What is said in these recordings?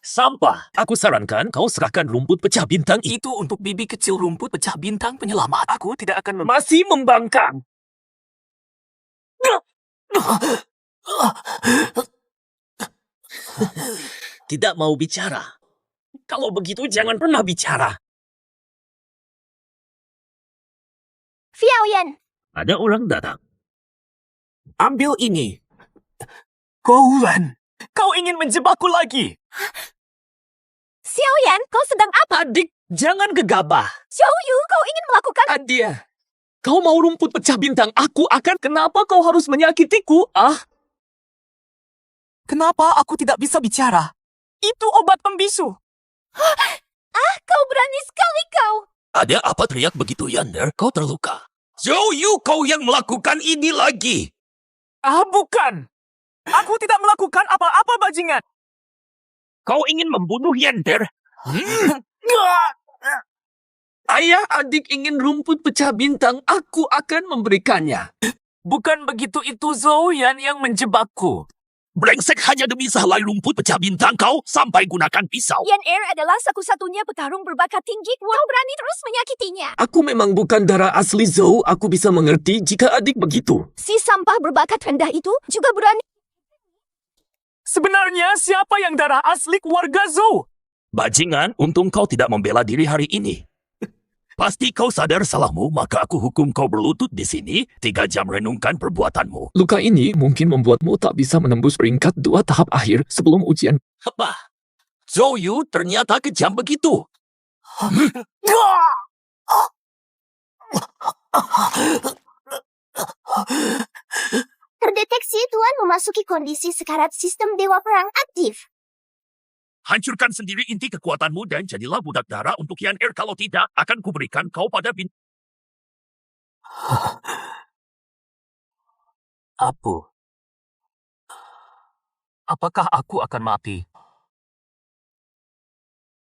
Sampah. Aku sarankan kau serahkan rumput pecah bintang Itu untuk bibi kecil rumput pecah bintang penyelamat. Aku tidak akan masih membangkang. Tidak mau bicara. Kalau begitu jangan pernah bicara. Xiaoyan, Ada orang datang. ambil ini. Koulan, kau ingin menjebakku lagi. Xiaoyan, kau sedang apa? Adik, jangan gegabah. Xiaoyu, kau ingin melakukan... Adia, kau mau rumput pecah bintang? Aku akan... Kenapa kau harus menyakitiku? Kenapa aku tidak bisa bicara? Itu obat pembisu. Kau berani sekali kau. Ada apa teriak begitu, Yander? Kau terluka. Zhou, kau yang melakukan ini lagi. Bukan. Aku tidak melakukan apa-apa, bajingan. Kau ingin membunuh Yander? Ayah adik ingin rumput pecah bintang. Aku akan memberikannya. Bukan begitu, itu Zouyan yang menjebakku. Brengsek, hanya demi sehelai rumput pecah bintang kau sampai gunakan pisau. Yan Er adalah satu-satunya petarung berbakat tinggi. Kau berani terus menyakitinya. Aku memang bukan darah asli Zhou. Aku bisa mengerti jika adik begitu. Si sampah berbakat rendah itu juga berani. Sebenarnya siapa yang darah asli keluarga Zhou? Bajingan, untung kau tidak membela diri hari ini. Pasti kau sadar salahmu, maka aku hukum kau berlutut di sini 3 jam renungkan perbuatanmu. Luka ini mungkin membuatmu tak bisa menembus peringkat 2 tahap akhir sebelum ujian. Apa? Zhou ternyata kejam begitu. Terdeteksi Tuan memasuki kondisi sekarat sistem Dewa Perang aktif. Hancurkan sendiri inti kekuatanmu dan jadilah budak darah untuk Yan Er. Kalau tidak, akan kuberikan kau pada Apu. Apakah aku akan mati?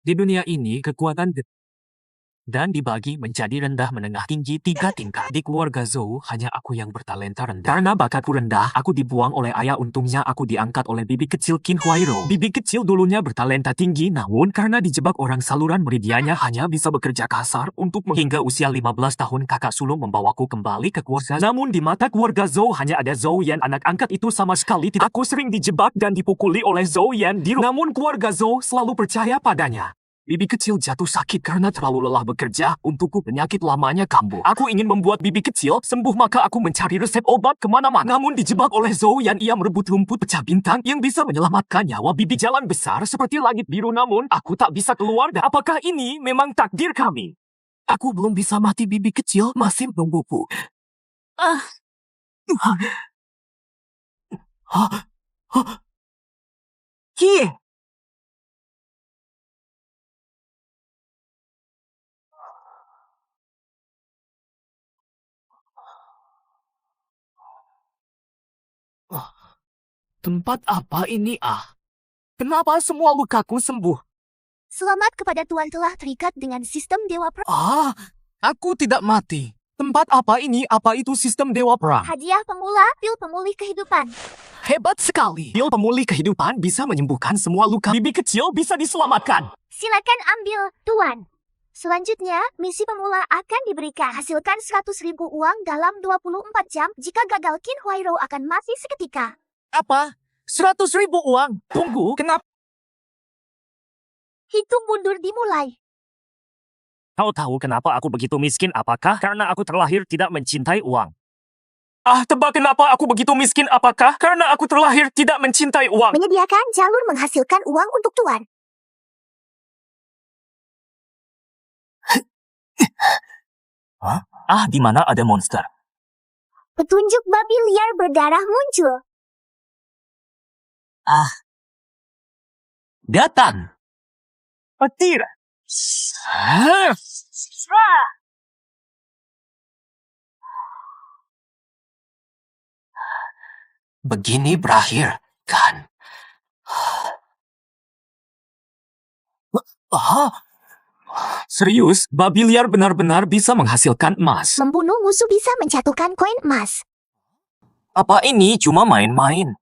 Di dunia ini, kekuatan dan dibagi menjadi rendah, menengah, tinggi 3 tingkat. Di keluarga Zhou, hanya aku yang bertalenta rendah. Karena bakatku rendah, aku dibuang oleh ayah. Untungnya aku diangkat oleh bibi kecil Qin Huairou. Bibi kecil dulunya bertalenta tinggi, namun karena dijebak orang saluran meridiannya hanya bisa bekerja kasar untuk hingga usia 15 tahun kakak sulung membawaku kembali ke keluarga. Namun di mata keluarga Zhou hanya ada Zhou Yan. Anak angkat itu sama sekali tidak. Aku sering dijebak dan dipukuli oleh Zhou Yan. Namun keluarga Zhou selalu percaya padanya. Bibi kecil jatuh sakit karena terlalu lelah bekerja. Untukku penyakit lamanya kambuh. Aku ingin membuat bibi kecil sembuh, maka aku mencari resep obat kemana-mana. Namun dijebak oleh Zhou Yan. Ia merebut rumput pecah bintang yang bisa menyelamatkan nyawa bibi. Jalan besar seperti langit biru, namun aku tak bisa keluar. Dan apakah ini memang takdir kami? Aku belum bisa mati, bibi kecil masih menungguku. Kie! Tempat apa ini, Kenapa semua lukaku sembuh? Selamat kepada Tuan telah terikat dengan sistem Dewa Perang. Aku tidak mati. Tempat apa ini? Apa itu sistem Dewa Perang? Hadiah pemula, pil pemulih kehidupan. Hebat sekali. Pil pemulih kehidupan bisa menyembuhkan semua luka. Bibi kecil bisa diselamatkan. Silakan ambil, Tuan. Selanjutnya, misi pemula akan diberikan. Hasilkan 100.000 uang dalam 24 jam. Jika gagal, Qin Huairou akan mati seketika. Apa? 100.000 uang? Tunggu, kenapa? Hitung mundur dimulai. Kau tahu kenapa aku begitu miskin? Apakah karena aku terlahir tidak mencintai uang? Tebak kenapa aku begitu miskin? Apakah karena aku terlahir tidak mencintai uang? Menyediakan jalur menghasilkan uang untuk Tuan. Di mana ada monster? Petunjuk babi liar berdarah muncul. Datang. Petir. Begini berakhir, kan? Serius, babi liar benar-benar bisa menghasilkan emas. Membunuh musuh bisa menjatuhkan koin emas. Apa ini cuma main-main?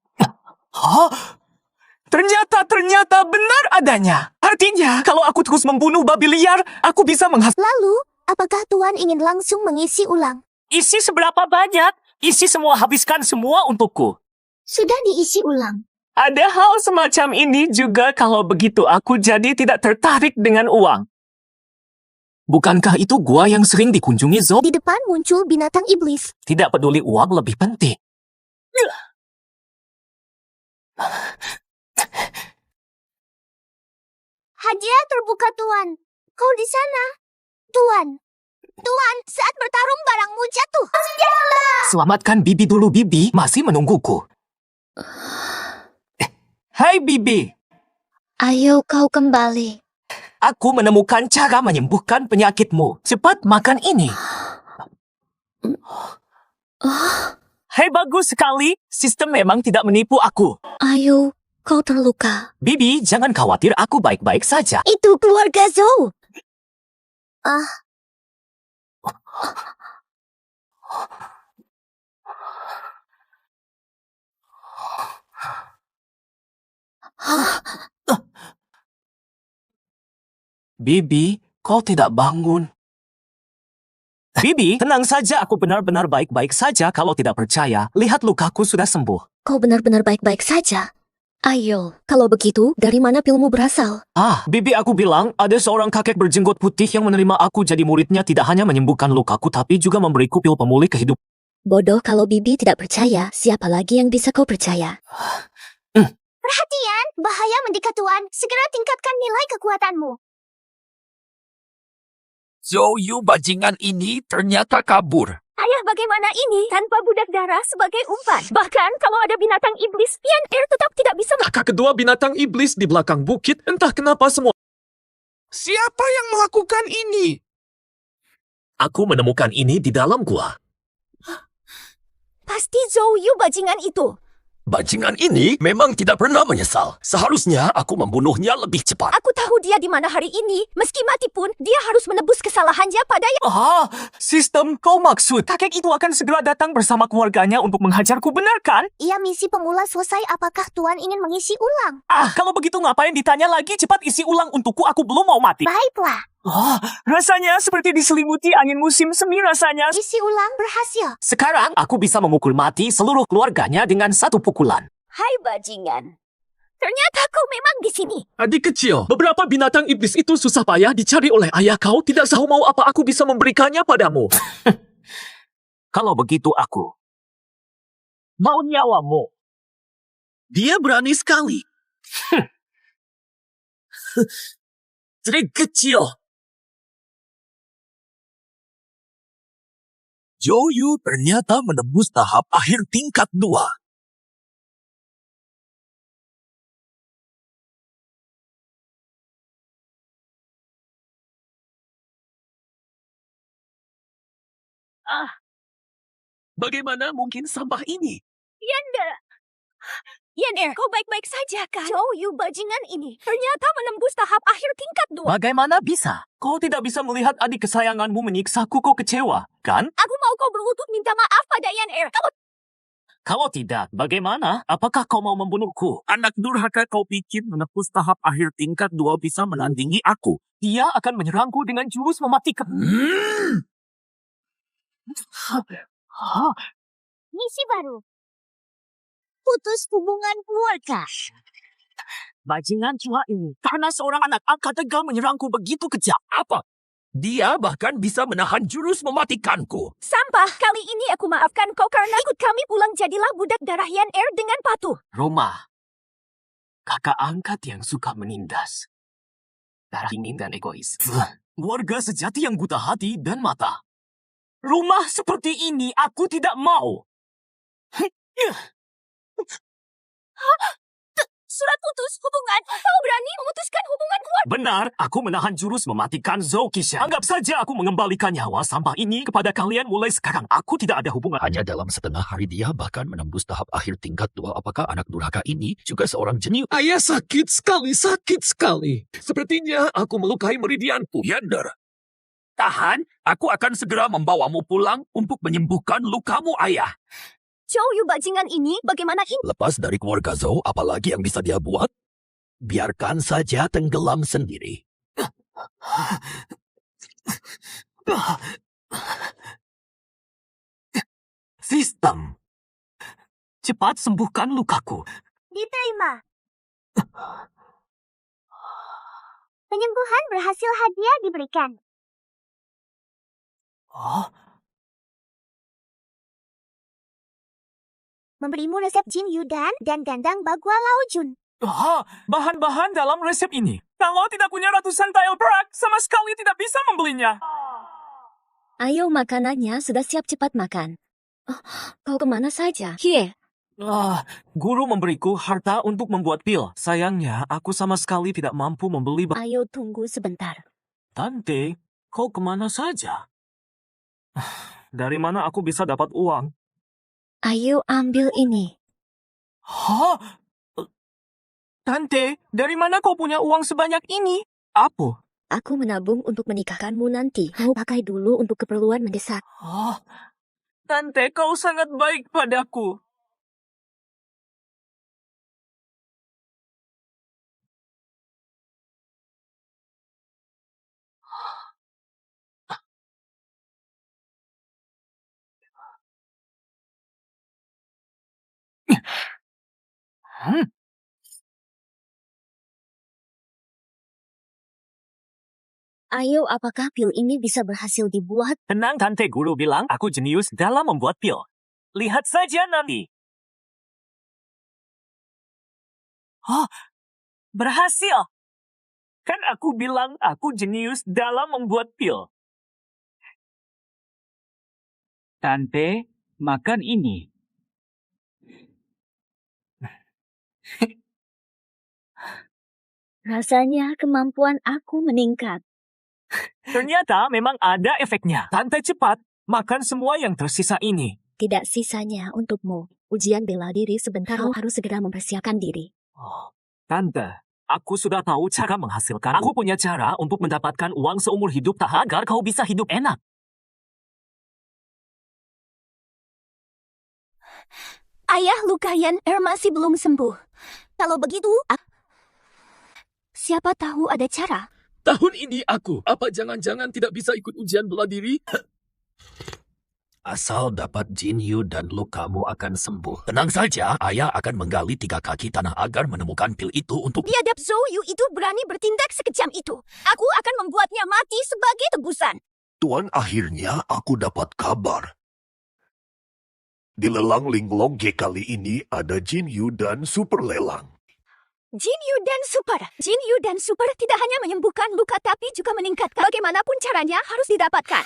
Ternyata benar adanya. Artinya, kalau aku terus membunuh babi liar, aku bisa menghasilkan... Lalu, apakah Tuan ingin langsung mengisi ulang? Isi seberapa banyak? Isi semua, habiskan semua untukku. Sudah diisi ulang. Ada hal semacam ini juga kalau begitu aku jadi tidak tertarik dengan uang. Bukankah itu gua yang sering dikunjungi Zo? Di depan muncul binatang iblis. Tidak peduli uang lebih penting. Hadiah terbuka, Tuan. Kau di sana. Tuan. Tuan, saat bertarung barangmu jatuh. Selamatkan Bibi dulu, Bibi. Masih menungguku. Hai, Bibi. Ayo kau kembali. Aku menemukan cara menyembuhkan penyakitmu. Cepat makan ini. Hai, bagus sekali. Sistem memang tidak menipu aku. Ayo, kau terluka. Bibi, jangan khawatir. Aku baik-baik saja. Itu keluarga Zou. Bibi, kau tidak bangun. Bibi, tenang saja. Aku benar-benar baik-baik saja. Kalau tidak percaya, lihat lukaku sudah sembuh. Kau benar-benar baik-baik saja. Ayo, kalau begitu, dari mana pilmu berasal? Bibi, aku bilang ada seorang kakek berjenggot putih yang menerima aku jadi muridnya tidak hanya menyembuhkan lukaku, tapi juga memberiku pil pemulih kehidupan. Bodoh kalau Bibi tidak percaya, siapa lagi yang bisa kau percaya? Perhatian, bahaya mendekat Tuan. Segera tingkatkan nilai kekuatanmu. Zouyu bajingan ini ternyata kabur. Ayah, bagaimana ini tanpa budak darah sebagai umpan? Bahkan kalau ada binatang iblis, Yan Air tetap tidak bisa... Kakak kedua binatang iblis di belakang bukit, entah kenapa semua... Siapa yang melakukan ini? Aku menemukan ini di dalam gua. Pasti Zouyu bajingan itu. Bajingan ini memang tidak pernah menyesal. Seharusnya aku membunuhnya lebih cepat. Aku tahu dia di mana hari ini. Meski mati pun, dia harus menebus kesalahannya pada Yan. Sistem kau maksud kakek itu akan segera datang bersama keluarganya untuk menghajarku, benar kan? Iya, misi pemula selesai. Apakah Tuan ingin mengisi ulang? Kalau begitu ngapain ditanya lagi? Cepat isi ulang untukku, aku belum mau mati. Baiklah. Rasanya seperti diselimuti angin musim semi rasanya. Isi ulang berhasil. Sekarang aku bisa memukul mati seluruh keluarganya dengan satu pukulan. Hai bajingan. Ternyata kau memang di sini. Adik kecil, beberapa binatang iblis itu susah payah dicari oleh ayah kau. Tidak tahu mau apa aku bisa memberikannya padamu. Kalau begitu aku mau nyawamu. Dia berani sekali. Trik kecil. Zouyu ternyata menembus tahap akhir tingkat 2. Bagaimana mungkin sampah ini? Yan Air, kau baik-baik saja kan? Zouyu bajingan ini ternyata menembus tahap akhir tingkat 2. Bagaimana bisa? Kau tidak bisa melihat adik kesayanganmu menyiksaku, kau kecewa, kan? Aku mau kau berlutut minta maaf pada Yan Air. Kalau tidak, bagaimana? Apakah kau mau membunuhku? Anak durhaka, kau pikir menembus tahap akhir tingkat 2 bisa menandingi aku? Dia akan menyerangku dengan jurus mematikan. Misi baru. Putus hubungan keluarga. Bajingan tua ini. Karena seorang anak angkat tegal menyerangku begitu kejam. Apa? Dia bahkan bisa menahan jurus mematikanku. Sampah, kali ini aku maafkan kau karena ikut kami pulang jadilah budak darah Yan Air dengan patuh. Roma, kakak angkat yang suka menindas. Darah dingin dan egois. Warga sejati yang buta hati dan mata. Rumah seperti ini aku tidak mau. Surat putus hubungan. Kau berani memutuskan hubungan keluarga? Benar, aku menahan jurus mematikan Zou Kishan. Anggap saja aku mengembalikan nyawa sampah ini kepada kalian mulai sekarang. Aku tidak ada hubungan. Hanya dalam setengah hari dia bahkan menembus tahap akhir tingkat 2. Apakah anak durhaka ini juga seorang jenius? Ayah sakit sekali. Sepertinya aku melukai meridianku. Yander, tahan. Aku akan segera membawamu pulang untuk menyembuhkan lukamu, ayah. Zouyu bajingan ini bagaimana ini? Lepas dari keluarga Zou, apalagi yang bisa dia buat? Biarkan saja tenggelam sendiri. Sistem. Cepat sembuhkan lukaku. Diterima. Penyembuhan berhasil, hadiah diberikan. Oh, Memberimu resep Jin Yudan dan dandang Bagua Laojun. bahan-bahan dalam resep ini. Kalau tidak punya ratusan tile perak, sama sekali tidak bisa membelinya. Ayo makanannya sudah siap, cepat makan. Oh, kau kemana saja? Hie, Guru memberiku harta untuk membuat pil. Sayangnya, aku sama sekali tidak mampu membeli. ayo tunggu sebentar. Tante, kau kemana saja? Dari mana aku bisa dapat uang? Ayo ambil ini. Hah? Tante, dari mana kau punya uang sebanyak ini? Apa? Aku menabung untuk menikahkanmu nanti. Kau pakai dulu untuk keperluan mendesak. Tante, kau sangat baik padaku. Ayo, apakah pil ini bisa berhasil dibuat? Tenang, Tante, guru bilang aku jenius dalam membuat pil. Lihat saja nanti. Berhasil. Kan aku bilang aku jenius dalam membuat pil. Tante, makan ini. Rasanya kemampuan aku meningkat. Ternyata memang ada efeknya. Tante, cepat. Makan semua yang tersisa ini. Tidak sisanya untukmu. Ujian bela diri sebentar, kau harus segera mempersiapkan diri. Tante, aku sudah tahu cara menghasilkan. Aku punya cara untuk mendapatkan uang seumur hidup tak agar kau bisa hidup enak. Ayah, lukayan masih belum sembuh. Kalau begitu, siapa tahu ada cara. Tahun ini aku. Apa jangan-jangan tidak bisa ikut ujian bela diri? Asal dapat Jin Yu dan lukamu akan sembuh. Tenang saja, ayah akan menggali 3 kaki tanah agar menemukan pil itu untuk... Biadab Zhou Yu itu berani bertindak sekejam itu. Aku akan membuatnya mati sebagai tebusan. Tuan, akhirnya aku dapat kabar. Di lelang Linglong G kali ini ada Jin Yu dan Super Lelang. Jin Yu dan Super. Jin Yu dan Super tidak hanya menyembuhkan luka tapi juga meningkatkan. Bagaimanapun caranya harus didapatkan.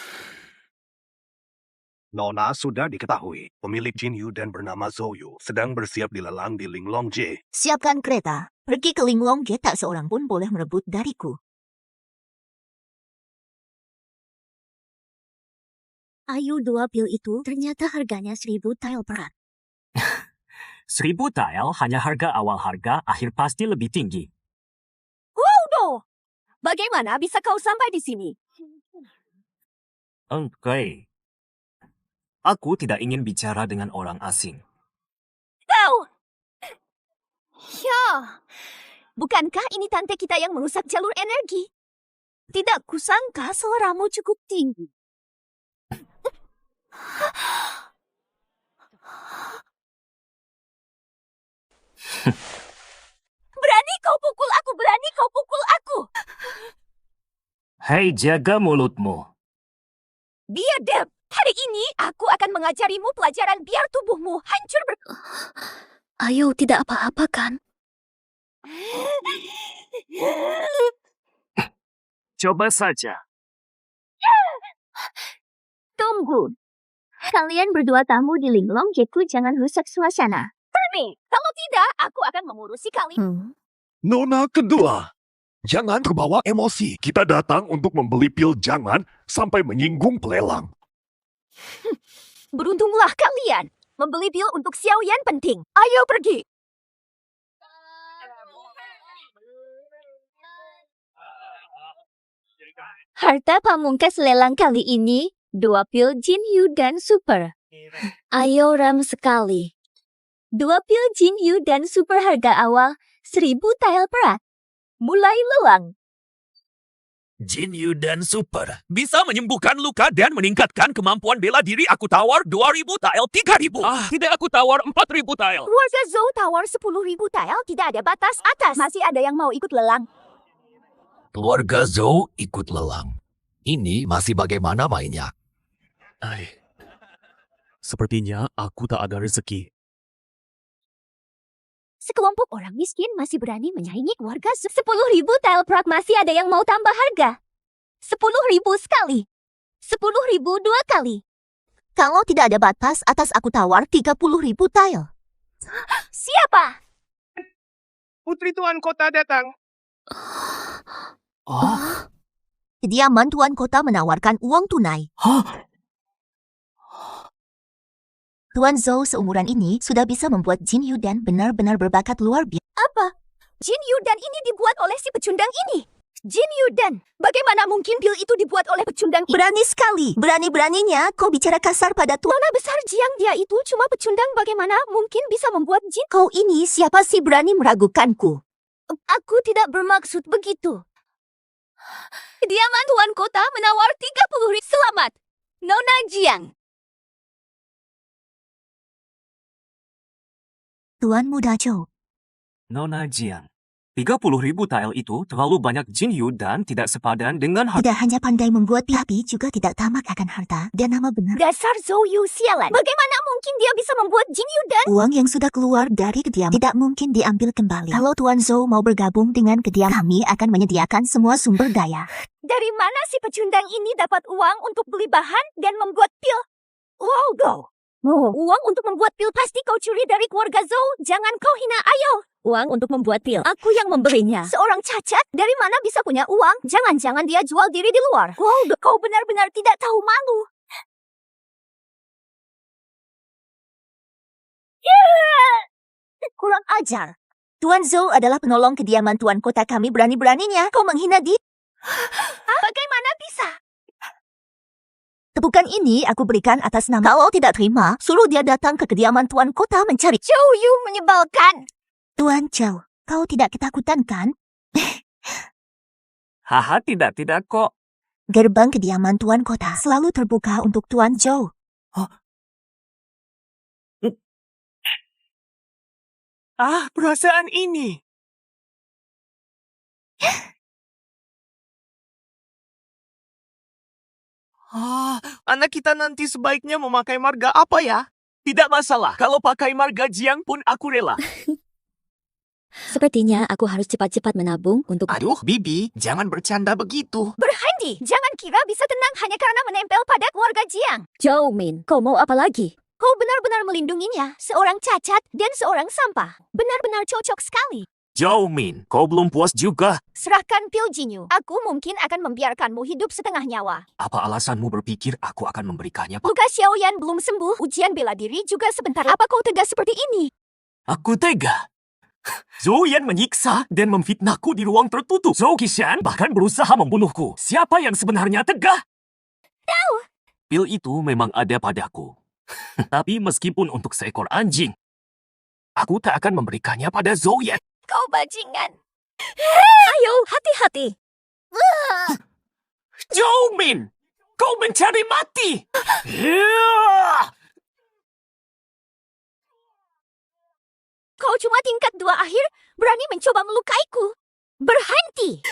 Nona, sudah diketahui, pemilik Jin Yu dan bernama Zhou Yu sedang bersiap di lelang di Linglong J. Siapkan kereta. Pergi ke Linglong Ge, tak seorang pun boleh merebut dariku. Ayo, 2 pil itu ternyata harganya 1000 tile perak. 1000 tile hanya harga awal, harga akhir pasti lebih tinggi. Udo, bagaimana bisa kau sampai di sini? Oke. Aku tidak ingin bicara dengan orang asing. Kau! Ya, bukankah ini tante kita yang merusak jalur energi? Tidak kusangka suaramu cukup tinggi. Berani kau pukul aku, berani kau pukul aku. Hei, jaga mulutmu. Biadab, hari ini aku akan mengajarimu pelajaran biar tubuhmu hancur Ayo, tidak apa-apa kan? Coba saja. Tunggu. Kalian berdua tamu di Linglong Jeku, jangan rusak suasana. Permi, kalau tidak, aku akan mengurusi kalian. Nona kedua, jangan terbawa emosi. Kita datang untuk membeli pil, jangan sampai menyinggung pelelang. Beruntunglah kalian. Membeli pil untuk Xiaoyan penting. Ayo pergi. Harta pamungkas lelang kali ini, 2 pil Jin Yu dan Super. Ayo, ram sekali. 2 pil Jin Yu dan Super harga awal 1.000 tile perak. Mulai lelang. Jin Yu dan Super bisa menyembuhkan luka dan meningkatkan kemampuan bela diri. Aku tawar 2.000 tile, 3.000. Tidak, aku tawar 4.000 tile. Keluarga Zhou tawar 10.000 tile, tidak ada batas atas. Masih ada yang mau ikut lelang. Keluarga Zhou ikut lelang. Ini masih bagaimana mainnya? Sepertinya aku tak ada rezeki. Sekelompok orang miskin masih berani menyaingi keluarga Zhou. 10.000 tile perak, masih ada yang mau tambah harga. 10.000 sekali. 10.000 2 kali. Kalau tidak ada batas atas, aku tawar 30.000 tile. Siapa? Putri Tuan Kota datang. Kediaman Tuan Kota menawarkan uang tunai. Tuan Zhou seumuran ini sudah bisa membuat Jin Yu dan benar-benar berbakat luar biasa. Apa? Jin Yu dan ini dibuat oleh si pecundang ini. Jin Yu dan, bagaimana mungkin pil itu dibuat oleh pecundang ini? Berani sekali. Berani-beraninya kau bicara kasar pada Tuan. Nona besar Jiang, dia itu cuma pecundang, bagaimana mungkin bisa membuat jin? Kau ini siapa sih berani meragukanku? Aku tidak bermaksud begitu. Kediaman Tuan Kota menawar 30.000. Selamat, Nona Jiang. Tuan Muda Zhou. Nona Jiang, 30.000 tile itu terlalu banyak. Jin Yu dan tidak sepadan dengan harga. Tidak hanya pandai membuat tapi juga tidak tamak akan harta dan nama benar. Dasar Zhou Yu sialan. Bagaimana mungkin dia bisa membuat Jin Yu dan? Uang yang sudah keluar dari kediaman tidak mungkin diambil kembali. Kalau Tuan Zhou mau bergabung dengan kediaman, kami akan menyediakan semua sumber daya. Dari mana si pecundang ini dapat uang untuk beli bahan dan membuat pil? Wow, go. Uang untuk membuat pil pasti kau curi dari keluarga Zhou. Jangan kau hina, ayo. Uang untuk membuat pil. Aku yang membelinya. Seorang cacat, dari mana bisa punya uang? Jangan-jangan dia jual diri di luar. Wow, kau benar-benar tidak tahu malu. Kurang ajar. Tuan Zhou adalah penolong kediaman Tuan Kota kami, berani-beraninya kau menghina dia. Bagaimana bisa? Tepukan ini aku berikan atas nama. Kalau tidak terima, suruh dia datang ke kediaman Tuan Kota mencari. Zhou Yu menyebalkan. Tuan Zhou, kau tidak ketakutan kan? Haha, tidak kok. Gerbang kediaman Tuan Kota selalu terbuka untuk Tuan Zhou. Perasaan ini. Anak kita nanti sebaiknya memakai marga apa ya? Tidak masalah, kalau pakai marga Jiang pun aku rela. Sepertinya aku harus cepat-cepat menabung untuk... Aduh, Bibi, jangan bercanda begitu. Berhenti! Jangan kira bisa tenang hanya karena menempel pada keluarga Jiang. Zhou Min, kau mau apa lagi? Kau benar-benar melindunginya, seorang cacat dan seorang sampah. Benar-benar cocok sekali. Zhou Min, kau belum puas juga? Serahkan pil Jinyu. Aku mungkin akan membiarkanmu hidup setengah nyawa. Apa alasanmu berpikir aku akan memberikannya? Luka Xiaoyan belum sembuh, ujian bela diri juga sebentar. Apa kau tegas seperti ini? Aku tega. Zhou Yan menyiksa dan memfitnahku di ruang tertutup. Zhou Qishan bahkan berusaha membunuhku. Siapa yang sebenarnya tegah? Tahu. Pil itu memang ada padaku. Tapi meskipun untuk seekor anjing, aku tak akan memberikannya pada Zhou Yan. Kau bajingan. Ayo, hati-hati. Zhou Min, kau mencari mati. Kau cuma tingkat 2 akhir, berani mencoba melukaiku. Berhenti.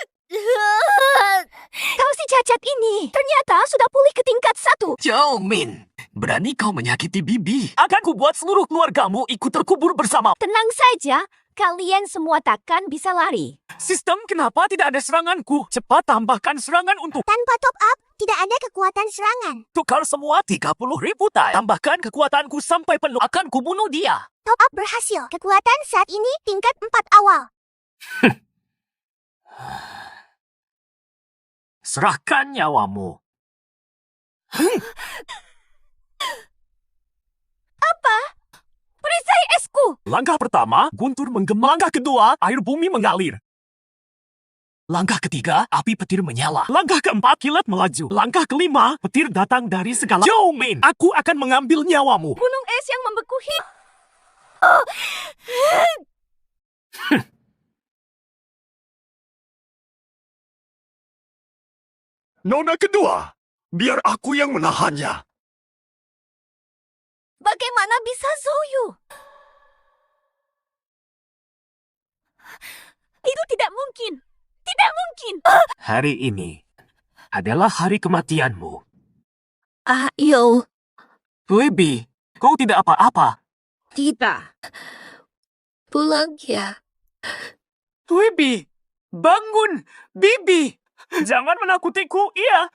Kau si cacat ini, ternyata sudah pulih ke tingkat 1. Zhou Min, berani kau menyakiti Bibi. Akan kubuat seluruh keluargamu ikut terkubur bersama. Tenang saja, kalian semua takkan bisa lari. Sistem, kenapa tidak ada seranganku? Cepat tambahkan serangan untuk Tanpa top up, tidak ada kekuatan serangan. tukar semua 30.000 tile. Tambahkan kekuatanku sampai penuh. Akan kubunuh dia. Top up berhasil. Kekuatan saat ini tingkat 4 awal. Serahkan nyawamu. Perisai esku. Langkah pertama, guntur menggema. Langkah kedua, air bumi mengalir. Langkah ketiga, api petir menyala. Langkah keempat, kilat melaju. Langkah kelima, petir datang dari segala... Zhou Min, aku akan mengambil nyawamu. Gunung es yang membeku. Nona kedua, biar aku yang menahannya. Bagaimana bisa Zouyu? Itu tidak mungkin. Tidak mungkin. Hari ini adalah hari kematianmu. Ayo. Bibi, kau tidak apa-apa. Tidak. Pulang ya. Bibi, bangun. Bibi, jangan menakutiku. Iya,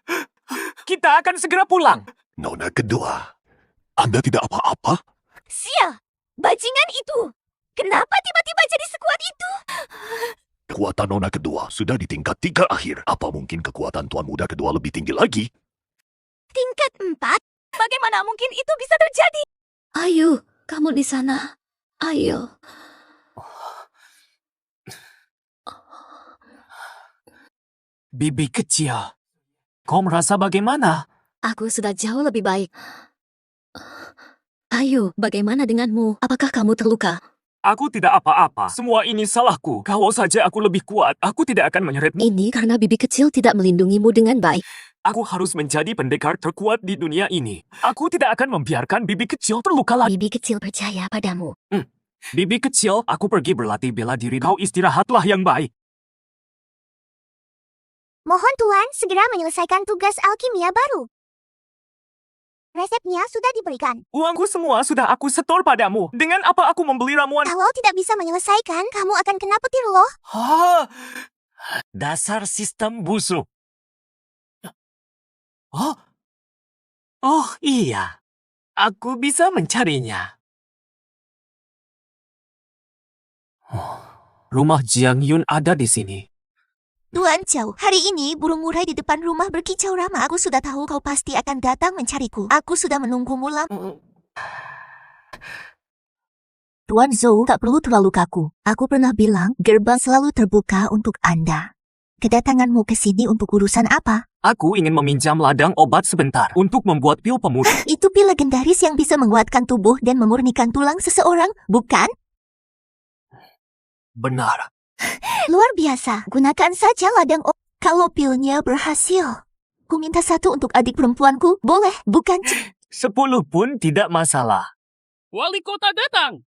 kita akan segera pulang. Nona kedua, Anda tidak apa-apa? Sia, bajingan itu. Kenapa tiba-tiba jadi sekuat itu? Kekuatan Nona kedua sudah di tingkat 3 akhir. Apa mungkin kekuatan Tuan Muda kedua lebih tinggi lagi? Tingkat 4? Bagaimana mungkin itu bisa terjadi? Ayo, kamu di sana. Ayo. Bibi kecil, kau merasa bagaimana? Aku sudah jauh lebih baik. Ayo, bagaimana denganmu? Apakah kamu terluka? Aku tidak apa-apa. Semua ini salahku. Kalau saja aku lebih kuat, aku tidak akan menyeretmu. Ini karena bibi kecil tidak melindungimu dengan baik. Aku harus menjadi pendekar terkuat di dunia ini. Aku tidak akan membiarkan bibi kecil terluka lagi. Bibi kecil percaya padamu. Bibi kecil, aku pergi berlatih bela diri. Kau istirahatlah yang baik. Mohon Tuan segera menyelesaikan tugas alkimia baru. Resepnya sudah diberikan. Uangku semua sudah aku setor padamu. Dengan apa aku membeli ramuan? Kalau tidak bisa menyelesaikan, kamu akan kena petir loh. Dasar sistem busuk. Oh iya. Aku bisa mencarinya. Rumah Jiang Yun ada di sini. Tuan Chow, hari ini burung murai di depan rumah berkicau ramah. Aku sudah tahu kau pasti akan datang mencariku. Aku sudah menunggumu lama. Tuan Zhou tak perlu terlalu kaku. Aku pernah bilang gerbang selalu terbuka untuk Anda. Kedatanganmu ke sini untuk urusan apa? Aku ingin meminjam ladang obat sebentar untuk membuat pil pemurni. Itu pil legendaris yang bisa menguatkan tubuh dan memurnikan tulang seseorang, bukan? Benar. Luar biasa. Gunakan saja ladang obat. Kalau pilnya berhasil. Ku minta satu untuk adik perempuanku. Boleh, bukan? 10 pun tidak masalah. Wali kota datang.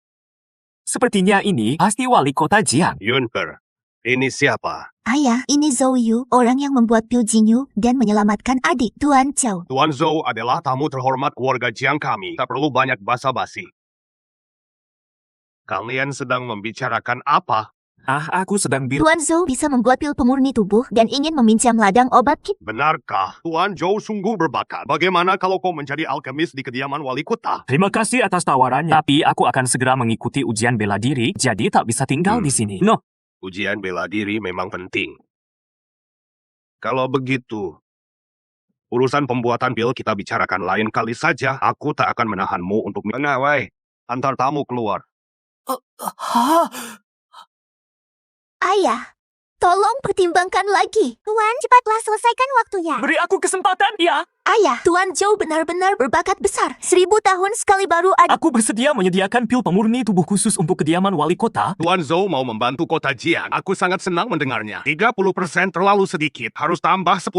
Sepertinya ini pasti wali kota Jiang. Yunker, ini siapa? Ayah, ini Zhou Yu, orang yang membuat pil Jinyu dan menyelamatkan adik Tuan Chow. Tuan Zhou adalah tamu terhormat keluarga Jiang kami. Tak perlu banyak basa-basi. Kalian sedang membicarakan apa? Aku sedang bilang. Tuan Zhou bisa membuat pil pemurni tubuh dan ingin meminjam ladang obat kit. Benarkah? Tuan Zhou sungguh berbakat. Bagaimana kalau kau menjadi alkemis di kediaman wali kota? Terima kasih atas tawarannya. Tapi aku akan segera mengikuti ujian bela diri, jadi tak bisa tinggal di sini. No. Ujian bela diri memang penting. Kalau begitu, urusan pembuatan pil kita bicarakan lain kali saja. Aku tak akan menahanmu untuk... Wei, antar tamu keluar. Ayah, tolong pertimbangkan lagi. Tuan, cepatlah selesaikan waktunya. Beri aku kesempatan, ya. Ayah, Tuan Zhou benar-benar berbakat besar. 1000 tahun sekali baru ada... Aku bersedia menyediakan pil pemurni tubuh khusus untuk kediaman wali kota. Tuan Zhou mau membantu kota Jiang. Aku sangat senang mendengarnya. 30% terlalu sedikit. Harus tambah 10%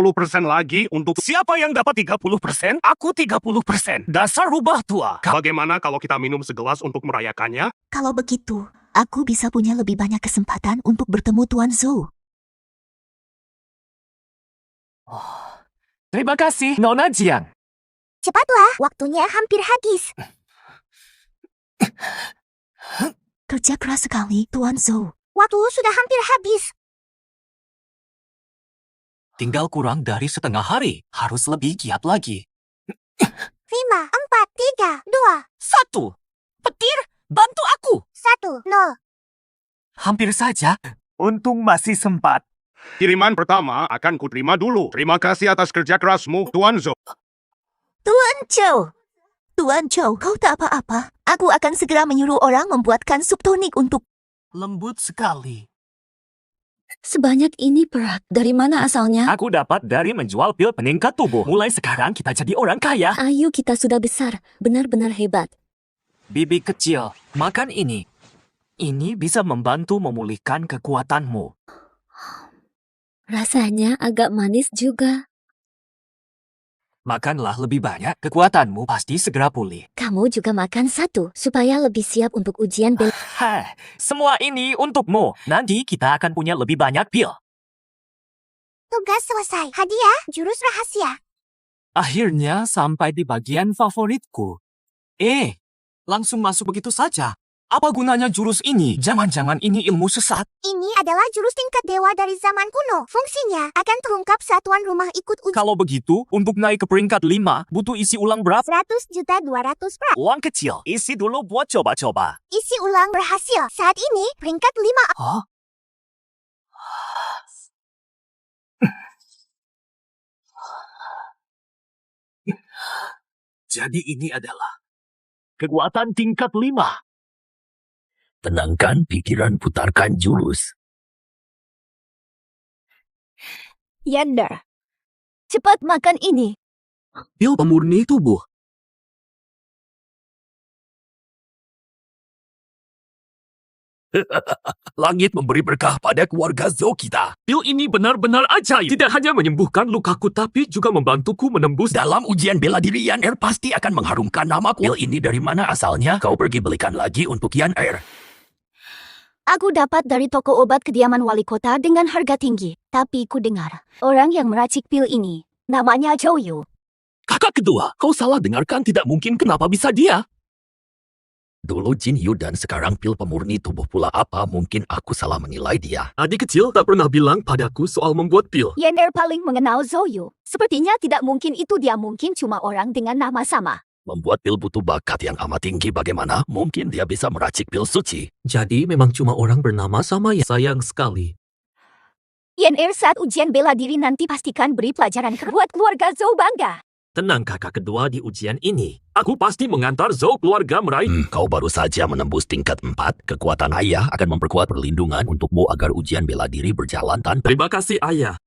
lagi untuk... Siapa yang dapat 30%? Aku 30%. Dasar rubah tua. Bagaimana kalau kita minum segelas untuk merayakannya? Kalau begitu, aku bisa punya lebih banyak kesempatan untuk bertemu Tuan Zhou. Terima kasih, Nona Jiang. Cepatlah, waktunya hampir habis. Kerja keras sekali, Tuan Zhou. Waktu sudah hampir habis. Tinggal kurang dari setengah hari. Harus lebih giat lagi. 5, 4, 3, 2, 1. Petir, bantu aku. 1, 0. Hampir saja. Untung masih sempat. Kiriman pertama akan kuterima dulu. Terima kasih atas kerja kerasmu, Tuan Zhou. Tuan Zhou. Tuan Zhou, kau tak apa-apa. Aku akan segera menyuruh orang membuatkan sup tonik untuk... Lembut sekali. Sebanyak ini perak. Dari mana asalnya? Aku dapat dari menjual pil peningkat tubuh. Mulai sekarang kita jadi orang kaya. Ayo, kita sudah besar. Benar-benar hebat. Bibi kecil, makan ini. Ini bisa membantu memulihkan kekuatanmu. Rasanya agak manis juga. Makanlah lebih banyak, kekuatanmu pasti segera pulih. Kamu juga makan satu, supaya lebih siap untuk ujian bela. Hai, semua ini untukmu. Nanti kita akan punya lebih banyak pil. Tugas selesai. Hadiah, jurus rahasia. Akhirnya sampai di bagian favoritku. Langsung masuk begitu saja. Apa gunanya jurus ini? Jangan-jangan ini ilmu sesat. Ini adalah jurus tingkat dewa dari zaman kuno. Fungsinya akan terungkap saat tuan rumah ikut ujian. Kalau begitu, untuk naik ke peringkat 5, butuh isi ulang berapa? 100.200 Uang kecil, isi dulu buat coba-coba. Isi ulang berhasil. Saat ini, peringkat 5. Hah? Jadi ini adalah kekuatan tingkat 5. Tenangkan pikiran, putarkan jurus. Yander, cepat makan ini. Pil pemurni tubuh. Langit memberi berkah pada keluarga Zhou kita. Pil ini benar-benar ajaib. Tidak hanya menyembuhkan lukaku, tapi juga membantuku menembus. Dalam ujian bela diri, Yan Er pasti akan mengharumkan namaku. Pil ini dari mana asalnya? Kau pergi belikan lagi untuk Yan Er. Aku dapat dari toko obat kediaman wali kota dengan harga tinggi. Tapi ku dengar, orang yang meracik pil ini, namanya Zhou Yu. Kakak kedua, kau salah dengarkan. Tidak mungkin, kenapa bisa dia? Dulu Jin Yu dan sekarang pil pemurni tubuh pula. Apa mungkin aku salah menilai dia? Adik kecil tak pernah bilang padaku soal membuat pil. Yander paling mengenal Zhou Yu. Sepertinya tidak mungkin itu dia, mungkin cuma orang dengan nama sama. Membuat pil butuh bakat yang amat tinggi. Bagaimana mungkin dia bisa meracik pil suci? Jadi memang cuma orang bernama sama ya. Sayang sekali. Yander saat ujian bela diri nanti pastikan beri pelajaran buat keluarga Zhou bangga. Tenang kakak kedua, di ujian ini aku pasti mengantar Zhou keluarga meraih. Kau baru saja menembus tingkat 4. Kekuatan ayah akan memperkuat perlindungan untukmu agar ujian bela diri berjalan tanpa... Terima kasih ayah.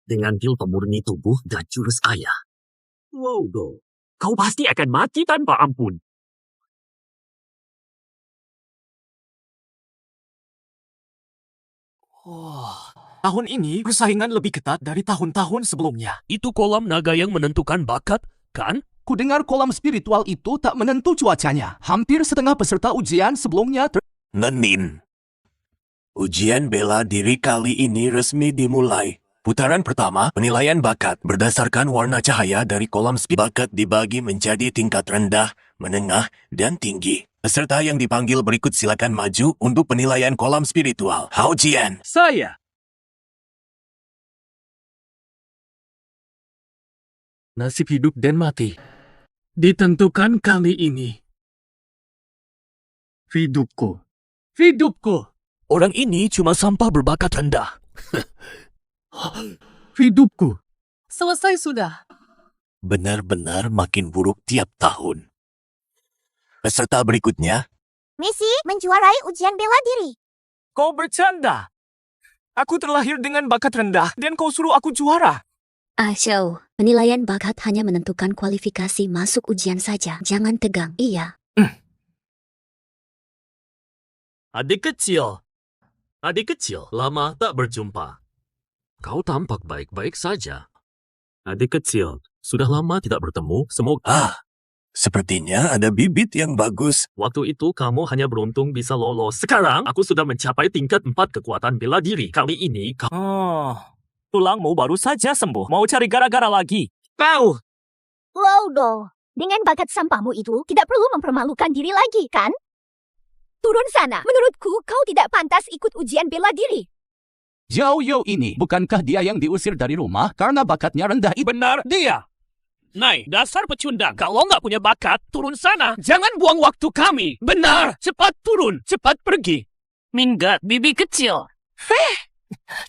Dengan pil pemurni tubuh dan jurus ayah. Wow, kau pasti akan mati tanpa ampun. Tahun ini persaingan lebih ketat dari tahun-tahun sebelumnya. Itu kolam naga yang menentukan bakat, kan? Kudengar kolam spiritual itu tak menentu cuacanya. Hampir setengah peserta ujian sebelumnya Nenin. Ujian bela diri kali ini resmi dimulai. Putaran pertama, penilaian bakat berdasarkan warna cahaya dari kolam bakat dibagi menjadi tingkat rendah, menengah, dan tinggi. Peserta yang dipanggil berikut silakan maju untuk penilaian kolam spiritual. Hao Jian. Saya. Nasib hidup dan mati ditentukan kali ini. Hidupku. Orang ini cuma sampah berbakat rendah. Hidupku. Selesai sudah. Benar-benar makin buruk tiap tahun. Peserta berikutnya, Misi menjuarai ujian bela diri. Kau bercanda. Aku terlahir dengan bakat rendah dan kau suruh aku juara. Zhou, penilaian bakat hanya menentukan kualifikasi masuk ujian saja. Jangan tegang, iya. Adik kecil, lama tak berjumpa. Kau tampak baik-baik saja. Adik kecil, sudah lama tidak bertemu, semoga... sepertinya ada bibit yang bagus. Waktu itu kamu hanya beruntung bisa lolos. Sekarang aku sudah mencapai tingkat 4 kekuatan bela diri. Kali ini Tulangmu baru saja sembuh. Mau cari gara-gara lagi. kau... Lodo, dengan bakat sampahmu itu tidak perlu mempermalukan diri lagi, kan? Turun sana. Menurutku, kau tidak pantas ikut ujian bela diri. Zhou Yu ini, bukankah dia yang diusir dari rumah karena bakatnya rendah itu? Benar, dia. Nai, dasar pecundang. Kalau nggak punya bakat, turun sana. Jangan buang waktu kami. Benar, cepat turun, cepat pergi. Minggat, bibi kecil.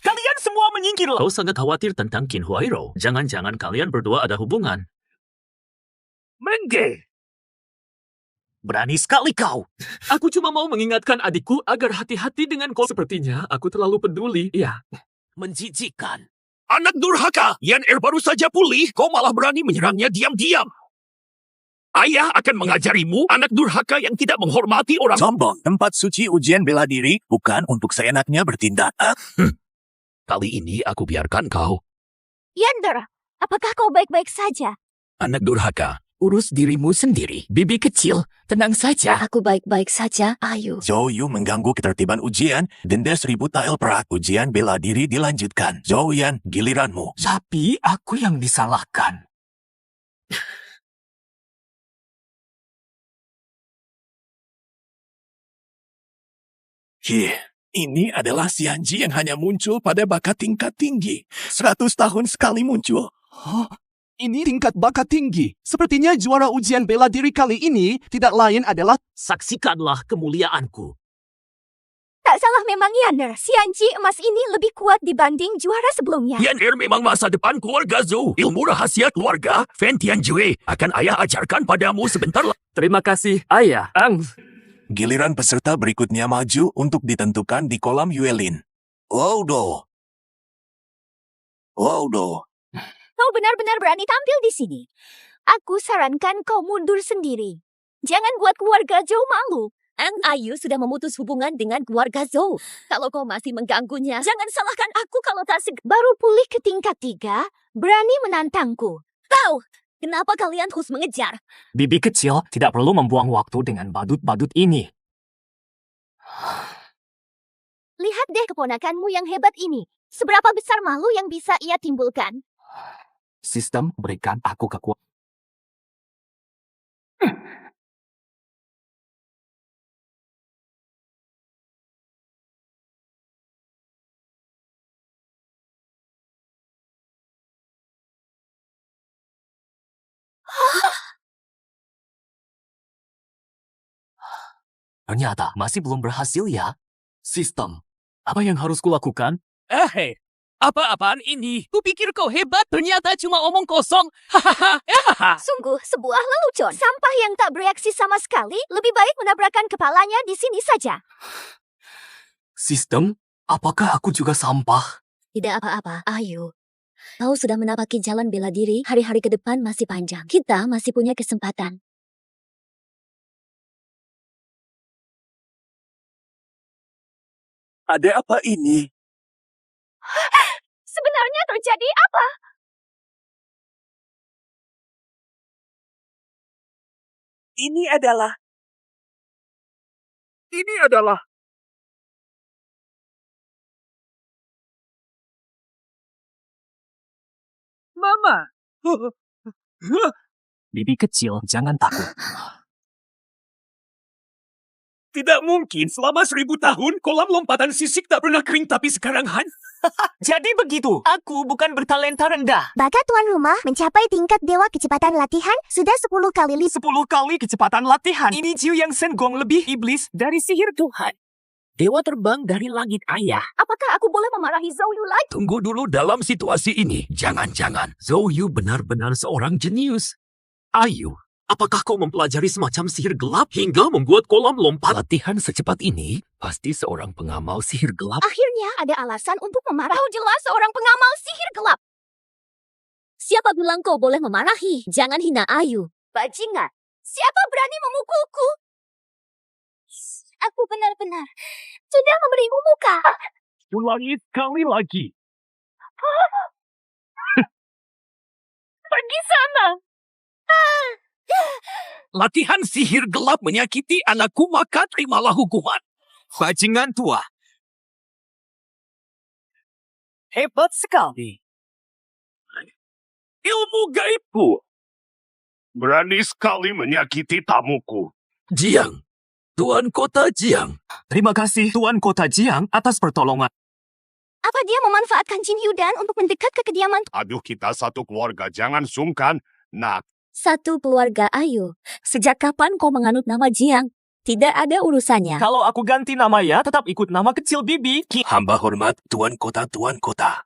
Kalian semua menyingkirlah. Kau sangat khawatir tentang Qin Huairou. Jangan-jangan kalian berdua ada hubungan. Mengge. Berani sekali kau. Aku cuma mau mengingatkan adikku agar hati-hati dengan kau. Sepertinya aku terlalu peduli. Iya. Menjijikan. Anak durhaka, Yan Er baru saja pulih, kau malah berani menyerangnya diam-diam. Ayah akan mengajarimu, anak durhaka yang tidak menghormati orang. Sombong, tempat suci ujian bela diri bukan untuk seenaknya bertindak. Kali ini aku biarkan kau. Yander, apakah kau baik-baik saja? Anak durhaka, urus dirimu sendiri. Bibi kecil, tenang saja. Aku baik-baik saja, Ayu. Zhou Yu mengganggu ketertiban ujian, denda 1000 tael perak. Ujian bela diri dilanjutkan. Zhou Yan, giliranmu. Tapi aku yang disalahkan. Ini adalah Xianji yang hanya muncul pada bakat tingkat tinggi. 100 tahun sekali muncul. Ini tingkat bakat tinggi. Sepertinya juara ujian bela diri kali ini tidak lain adalah... Saksikanlah kemuliaanku. Tak salah memang Yander, Xianji emas ini lebih kuat dibanding juara sebelumnya. Yander memang masa depan keluarga Zhou. Ilmu rahasia keluarga, Fan Tianjue, akan ayah ajarkan padamu sebentar lagi. Terima kasih, Ayah. Giliran peserta berikutnya maju untuk ditentukan di kolam Yuelin. Laudo. Kau benar-benar berani tampil di sini. Aku sarankan kau mundur sendiri. Jangan buat keluarga Zhou malu. Ayu sudah memutus hubungan dengan keluarga Zhou. Kalau kau masih mengganggunya, jangan salahkan aku kalau tak baru pulih ke tingkat 3, berani menantangku. Tahu, kenapa kalian terus mengejar? Bibi kecil tidak perlu membuang waktu dengan badut-badut ini. Lihat deh keponakanmu yang hebat ini. Seberapa besar malu yang bisa ia timbulkan? Sistem berikan aku kekuatan. Ternyata masih belum berhasil ya. Sistem. Apa yang harus kulakukan? Apa-apaan ini? Kupikir kau hebat, ternyata cuma omong kosong. Hahaha. Sungguh sebuah lelucon. Sampah yang tak bereaksi sama sekali, lebih baik menabrakkan kepalanya di sini saja. Sistem, apakah aku juga sampah? Tidak apa-apa, Ayu. Kau sudah menapaki jalan bela diri, hari-hari ke depan masih panjang. Kita masih punya kesempatan. Ada apa ini? Sebenarnya terjadi apa? Ini adalah Mama. Bibi kecil, jangan takut. Tidak mungkin selama 1000 tahun kolam lompatan sisik tak pernah kering tapi sekarang Jadi begitu, aku bukan bertalenta rendah. Bakat tuan rumah mencapai tingkat dewa kecepatan latihan sudah 10 kali lipat. 10 kali kecepatan latihan. Ini Jiu yang Senggong lebih iblis dari sihir Tuhan. Dewa terbang dari langit ayah. Apakah aku boleh memarahi Zhou Yu lagi? Tunggu dulu dalam situasi ini. Jangan-jangan. Zhou Yu benar-benar seorang jenius. Ayu, apakah kau mempelajari semacam sihir gelap hingga membuat kolam lompat? Latihan secepat ini, pasti seorang pengamal sihir gelap. Akhirnya ada alasan untuk memarah. Kau jelas seorang pengamal sihir gelap. Siapa bilang kau boleh memarahi? Jangan hina Ayu. Bajingan, siapa berani memukulku? Aku benar-benar sudah memberimu muka. Ulangi sekali lagi. Pergi sana. Latihan sihir gelap menyakiti anakku, maka terimalah hukuman. Bajingan tua. Hebat sekali. Ilmu gaibku. Berani sekali menyakiti tamuku. Jiang. Tuan Kota Jiang. Terima kasih Tuan Kota Jiang atas pertolongan. Apa dia memanfaatkan Jin Yudan untuk mendekat ke kediaman Aduh, kita satu keluarga, jangan sungkan. Nak, satu keluarga Ayu? Sejak kapan kau menganut nama Jiang? Tidak ada urusannya. Kalau aku ganti nama ya, tetap ikut nama kecil Bibi. Hamba hormat Tuan Kota.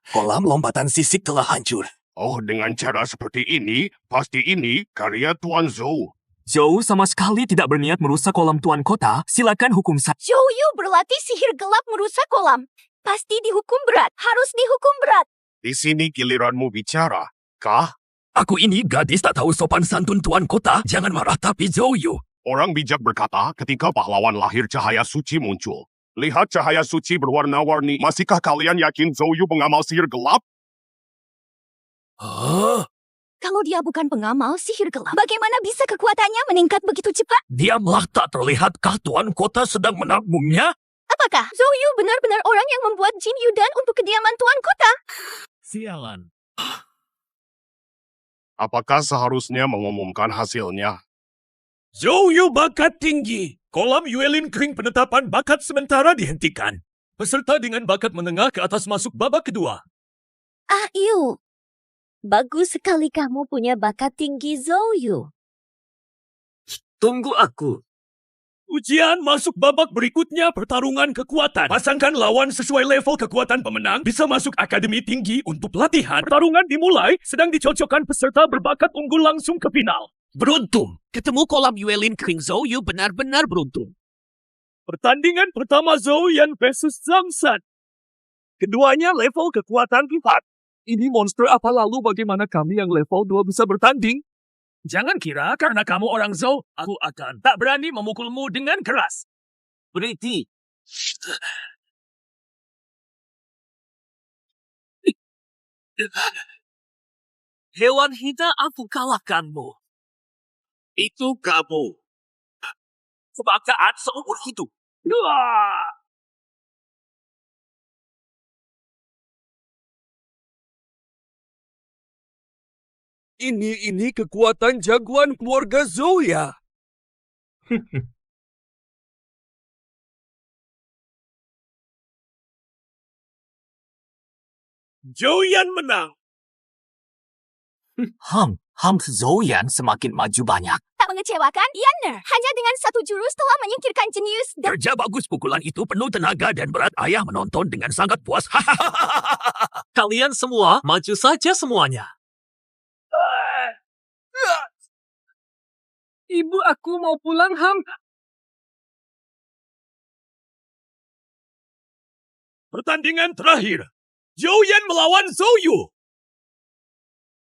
Kolam lompatan sisik telah hancur. oh dengan cara seperti ini, pasti ini karya Tuan Zhou. Zhou sama sekali tidak berniat merusak kolam Tuan Kota. Silakan hukum saya. Zhou Yu berlatih sihir gelap merusak kolam. Pasti dihukum berat. Harus dihukum berat. Di sini giliranmu bicara, kah? Aku ini gadis tak tahu sopan santun tuan kota. Jangan marah tapi Zhou Yu. Orang bijak berkata ketika pahlawan lahir cahaya suci muncul. Lihat cahaya suci berwarna-warni. Masihkah kalian yakin Zhou Yu pengamal sihir gelap? Hah? Kalau dia bukan pengamal sihir gelap, bagaimana bisa kekuatannya meningkat begitu cepat? Diamlah, tak terlihatkah tuan kota sedang menabungnya? Apakah Zhou Yu benar-benar orang yang membuat Jin Yudan untuk kediaman tuan kota? Sialan. Apakah seharusnya mengumumkan hasilnya? Zhou Yu bakat tinggi. Kolam Yuelin Kering penetapan bakat sementara dihentikan. Peserta dengan bakat menengah ke atas masuk babak kedua. Yu. Bagus sekali kamu punya bakat tinggi, Zhou Yu. Tunggu aku. Ujian masuk babak berikutnya pertarungan kekuatan. Pasangkan lawan sesuai level kekuatan pemenang bisa masuk akademi tinggi untuk pelatihan. Pertarungan dimulai, sedang dicocokkan peserta berbakat unggul langsung ke final. Beruntung. Ketemu kolam Yuelin Kering Zhou Yu benar-benar beruntung. Pertandingan pertama Zhou Yan versus Zhang San. Keduanya level kekuatan 4. Ini monster apa lalu bagaimana kami yang level 2 bisa bertanding? Jangan kira karena kamu orang Zhou, aku akan tak berani memukulmu dengan keras. Berhenti. Hewan hina aku kalahkanmu. Itu kamu. Kebanggaan seumur hidup. Wah! Ini kekuatan jagoan keluarga Zhou ya. Zhou Yan menang. Zhou Yan semakin maju banyak. Tak mengecewakan, Yanner. Hanya dengan satu jurus telah menyingkirkan jenius dan... Kerja bagus, pukulan itu penuh tenaga dan berat. Ayah menonton dengan sangat puas. Kalian semua maju saja semuanya. Ibu, aku mau pulang, Pertandingan terakhir. Zhou Yan melawan Zhou Yu.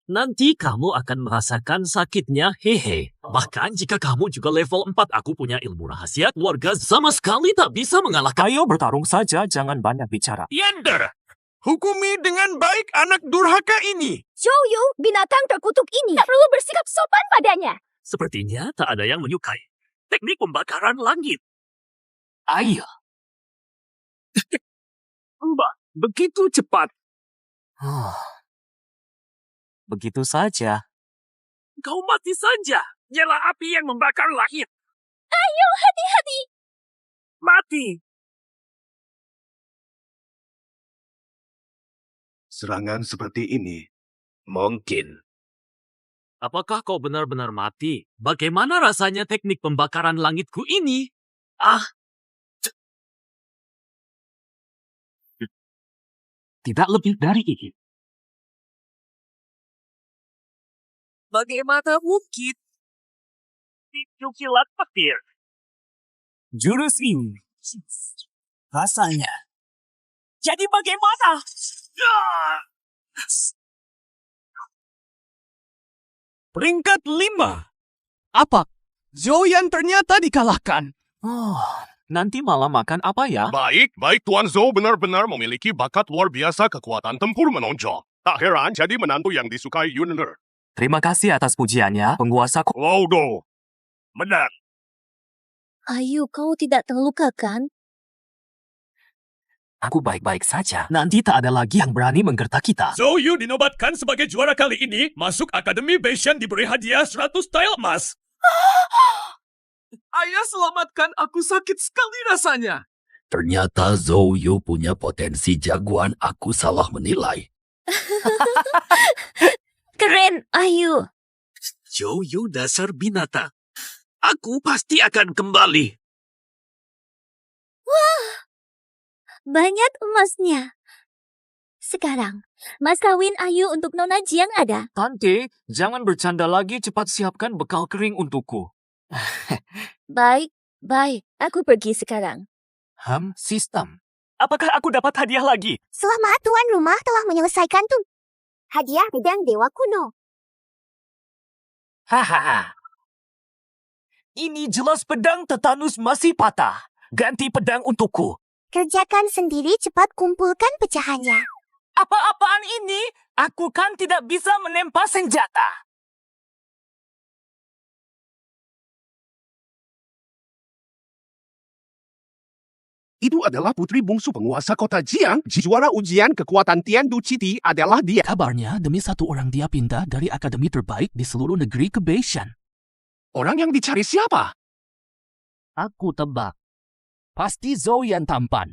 Nanti kamu akan merasakan sakitnya, hehe. Bahkan jika kamu juga level 4, aku punya ilmu rahasia. Warga sama sekali tak bisa mengalahkan. Ayo bertarung saja, jangan banyak bicara. Yander, hukumi dengan baik anak durhaka ini. Zhou Yu, binatang terkutuk ini, tak perlu bersikap sopan padanya. Sepertinya tak ada yang menyukai teknik pembakaran langit. Ayo. Mbak, begitu cepat. Begitu saja. Kau mati saja. Nyala api yang membakar langit. Ayo, hati-hati. Mati. Serangan seperti ini mungkin. Apakah kau benar-benar mati? Bagaimana rasanya teknik pembakaran langitku ini? Tidak lebih dari ini. Bagaimana mungkin? Itu kilat petir. Jurus ini. Rasanya. Jadi bagaimana? Peringkat 5. Apa? Zhou Yan ternyata dikalahkan. Nanti malam makan apa ya? Baik, Tuan Zhou benar-benar memiliki bakat luar biasa kekuatan tempur menonjol. Tak heran jadi menantu yang disukai Yunner. Terima kasih atas pujiannya, penguasa. Laudo. Menang. Ayu, kau tidak terluka kan? Aku baik-baik saja. Nanti tak ada lagi yang berani menggertak kita. Zhou Yu dinobatkan sebagai juara kali ini. Masuk Akademi Beishan diberi hadiah 100 tile emas. Ayah selamatkan aku, sakit sekali rasanya. Ternyata Zhou Yu punya potensi jagoan. Aku salah menilai. Keren, Ayu. Zhou Yu dasar binatang. Aku pasti akan kembali. Banyak emasnya. Sekarang, Mas kawin Ayu untuk Nona Jiang ada. Tante, jangan bercanda lagi, cepat siapkan bekal kering untukku. Baik. Aku pergi sekarang. Sistem. Apakah aku dapat hadiah lagi? Selamat tuan rumah telah menyelesaikan hadiah pedang dewa kuno. Hahaha. Ini jelas pedang tetanus masih patah. Ganti pedang untukku. Kerjakan sendiri, cepat kumpulkan pecahannya. Apa-apaan ini? Aku kan tidak bisa menempa senjata. Itu adalah putri bungsu penguasa kota Jiang. Juara ujian kekuatan Tiandu Citi adalah dia. Kabarnya demi satu orang dia pindah dari akademi terbaik di seluruh negeri ke Beishan. Orang yang dicari siapa? Aku tebak. Pasti Zhou yang tampan.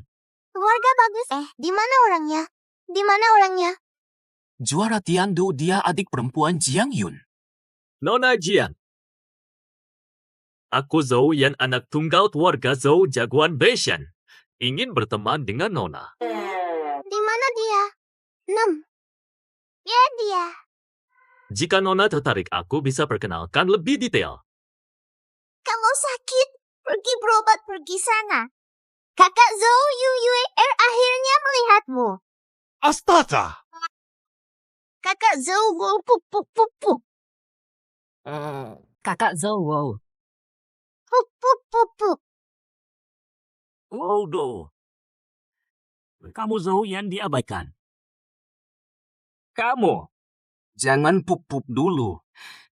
Keluarga bagus. Di mana orangnya? Di mana orangnya? Juara Tiandu, dia adik perempuan Jiang Yun. Nona Jiang. Aku Zhou yang anak tunggal keluarga Zhou jagoan Beishan. Ingin berteman dengan Nona. Di mana dia? 6. Ya, dia. Jika Nona tertarik, aku bisa perkenalkan lebih detail. Kalau sakit, pergi berobat, pergi sana. Kakak Zhou Yue akhirnya melihatmu. Astaga! Kakak Zhou pup. Kakak Zhou. Pup. Waduh. Kamu Zhou yang diabaikan. Kamu, jangan pup-pup dulu.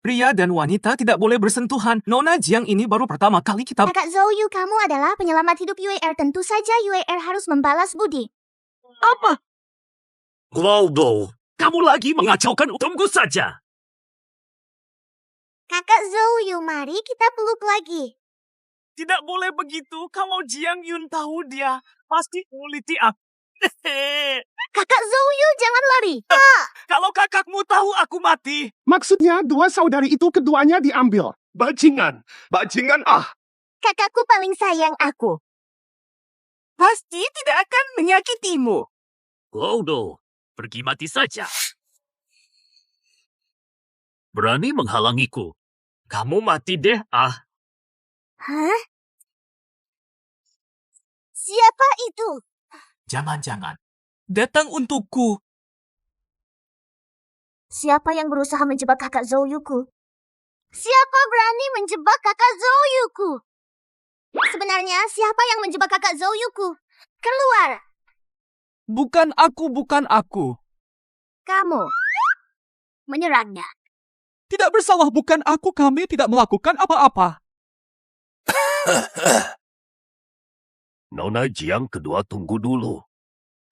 Pria dan wanita tidak boleh bersentuhan. Nona Jiang ini baru pertama kali kita... Kakak Zhou Yu, kamu adalah penyelamat hidup UAR. Tentu saja UAR harus membalas budi. Apa? Waldo, kamu lagi mengacaukan tunggu saja. Kakak Zhou Yu, mari kita peluk lagi. Tidak boleh begitu. Kalau Jiang Yun tahu dia, pasti nguliti aku. Kakak Zhou Yu, jangan lari. Kalau kakakmu tahu aku mati. Maksudnya dua saudari itu keduanya diambil. Bajingan ah. Kakakku paling sayang aku. Pasti tidak akan menyakitimu. Waldo, pergi mati saja. Berani menghalangiku. Kamu mati deh, ah. Hah? Siapa itu? Jangan-jangan. Datang untukku. Siapa yang berusaha menjebak kakak Zhou Yuku? Siapa berani menjebak kakak Zhou Yuku? Sebenarnya siapa yang menjebak kakak Zhou Yuku? Keluar! Bukan aku. Kamu menyerangnya. Tidak bersalah, bukan aku. Kami tidak melakukan apa-apa. Nona Jiang kedua tunggu dulu.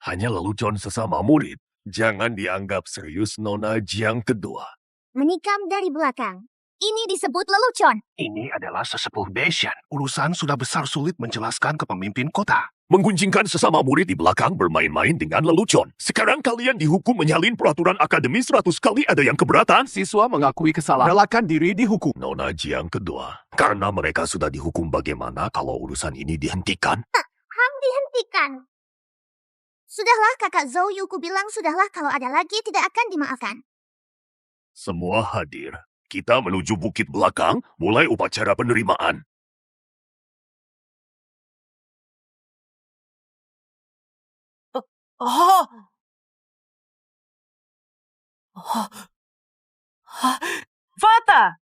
Hanya lelucon sesama murid. Jangan dianggap serius Nona Jiang kedua. Menikam dari belakang. Ini disebut lelucon. Ini adalah sesepuh Beishan. Urusan sudah besar, sulit menjelaskan ke pemimpin kota. Menggunjingkan sesama murid di belakang bermain-main dengan lelucon. Sekarang kalian dihukum menyalin peraturan akademi 100 kali. Ada yang keberatan? Siswa mengakui kesalahan. Relakan diri dihukum. Nona Jiang kedua. Karena mereka sudah dihukum, bagaimana kalau urusan ini dihentikan? Dihentikan. Sudahlah, kakak Zhou Yuku bilang sudahlah, kalau ada lagi tidak akan dimaafkan. Semua hadir. Kita menuju bukit belakang, mulai upacara penerimaan. Fata!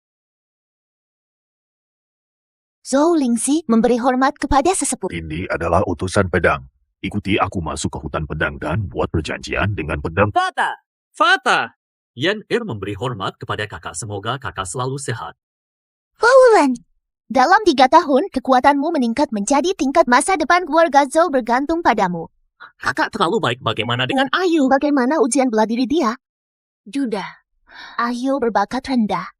Zhou Lingxi memberi hormat kepada sesepuh. Ini adalah utusan pedang. Ikuti aku masuk ke hutan pedang dan buat perjanjian dengan pedang. Fata! Yan memberi hormat kepada kakak. Semoga kakak selalu sehat. Faulan, dalam 3 tahun, kekuatanmu meningkat menjadi tingkat masa depan keluarga Zhou bergantung padamu. Kakak terlalu baik. Bagaimana dengan Ayu? Bagaimana ujian bela diri dia? Judah, Ayu berbakat rendah.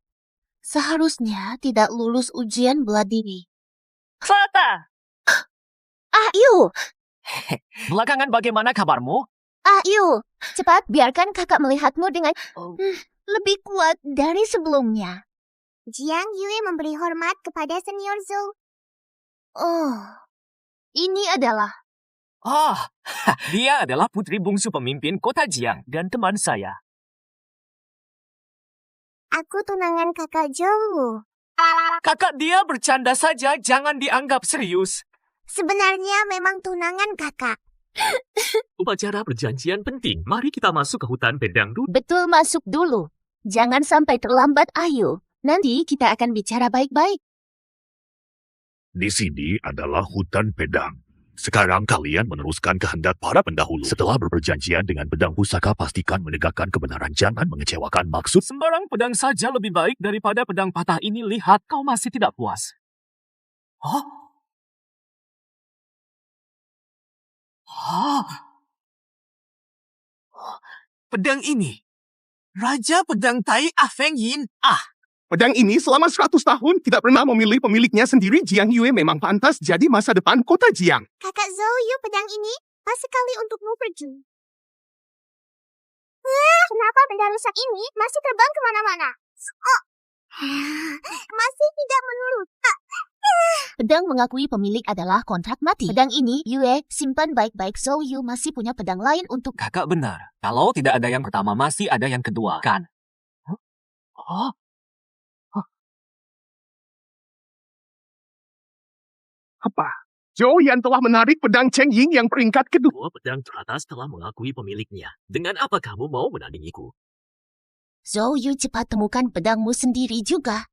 Seharusnya tidak lulus ujian bela diri. Fata! Ayu! Belakangan bagaimana kabarmu? Ayu, cepat biarkan kakak melihatmu dengan lebih kuat dari sebelumnya. Jiang Yue memberi hormat kepada senior Zhou. Oh, ini adalah... Dia adalah putri bungsu pemimpin kota Jiang dan teman saya. Aku tunangan kakak Zhou. Kakak dia bercanda saja, jangan dianggap serius. Sebenarnya memang tunangan kakak. Upacara perjanjian penting. Mari kita masuk ke hutan pedang dulu. Betul, masuk dulu. Jangan sampai terlambat, Ayu. Nanti kita akan bicara baik-baik. Di sini adalah hutan pedang. Sekarang kalian meneruskan kehendak para pendahulu. Setelah berperjanjian dengan pedang pusaka, pastikan menegakkan kebenaran. Jangan mengecewakan maksud. Sembarang pedang saja lebih baik daripada pedang patah ini. Lihat, kau masih tidak puas. Hah? Hah? Pedang ini. Raja Pedang Tai Feng Yin. Pedang ini selama 100 tahun tidak pernah memilih pemiliknya sendiri. Jiang Yue memang pantas jadi masa depan kota Jiang. Kakak Zhou, pedang ini pas sekali untukmu pergi. Kenapa benda rusak ini masih terbang kemana-mana? Masih tidak menurut. Pedang mengakui pemilik adalah kontrak mati. Pedang ini, Yue, simpan baik-baik. Zhou Yu masih punya pedang lain untuk... Kakak benar. Kalau tidak ada yang pertama, masih ada yang kedua, kan? Hah? Apa? Zhou Yan telah menarik pedang Cheng Ying yang peringkat kedua. Pedang teratas telah mengakui pemiliknya. Dengan apa kamu mau menandingiku? Zhou Yu, cepat temukan pedangmu sendiri juga.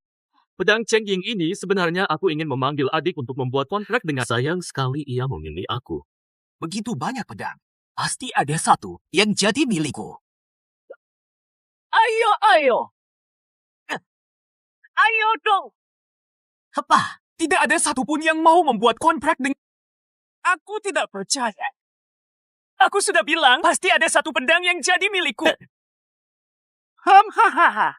Pedang Cheng Ying ini sebenarnya aku ingin memanggil adik untuk membuat kontrak dengan. Sayang sekali ia memilih aku. Begitu banyak pedang. Pasti ada satu yang jadi milikku. Ayo. Ayo dong. Apa? Tidak ada satupun yang mau membuat kontrak dengan... Aku tidak percaya. Aku sudah bilang, pasti ada satu pedang yang jadi milikku. Hahaha.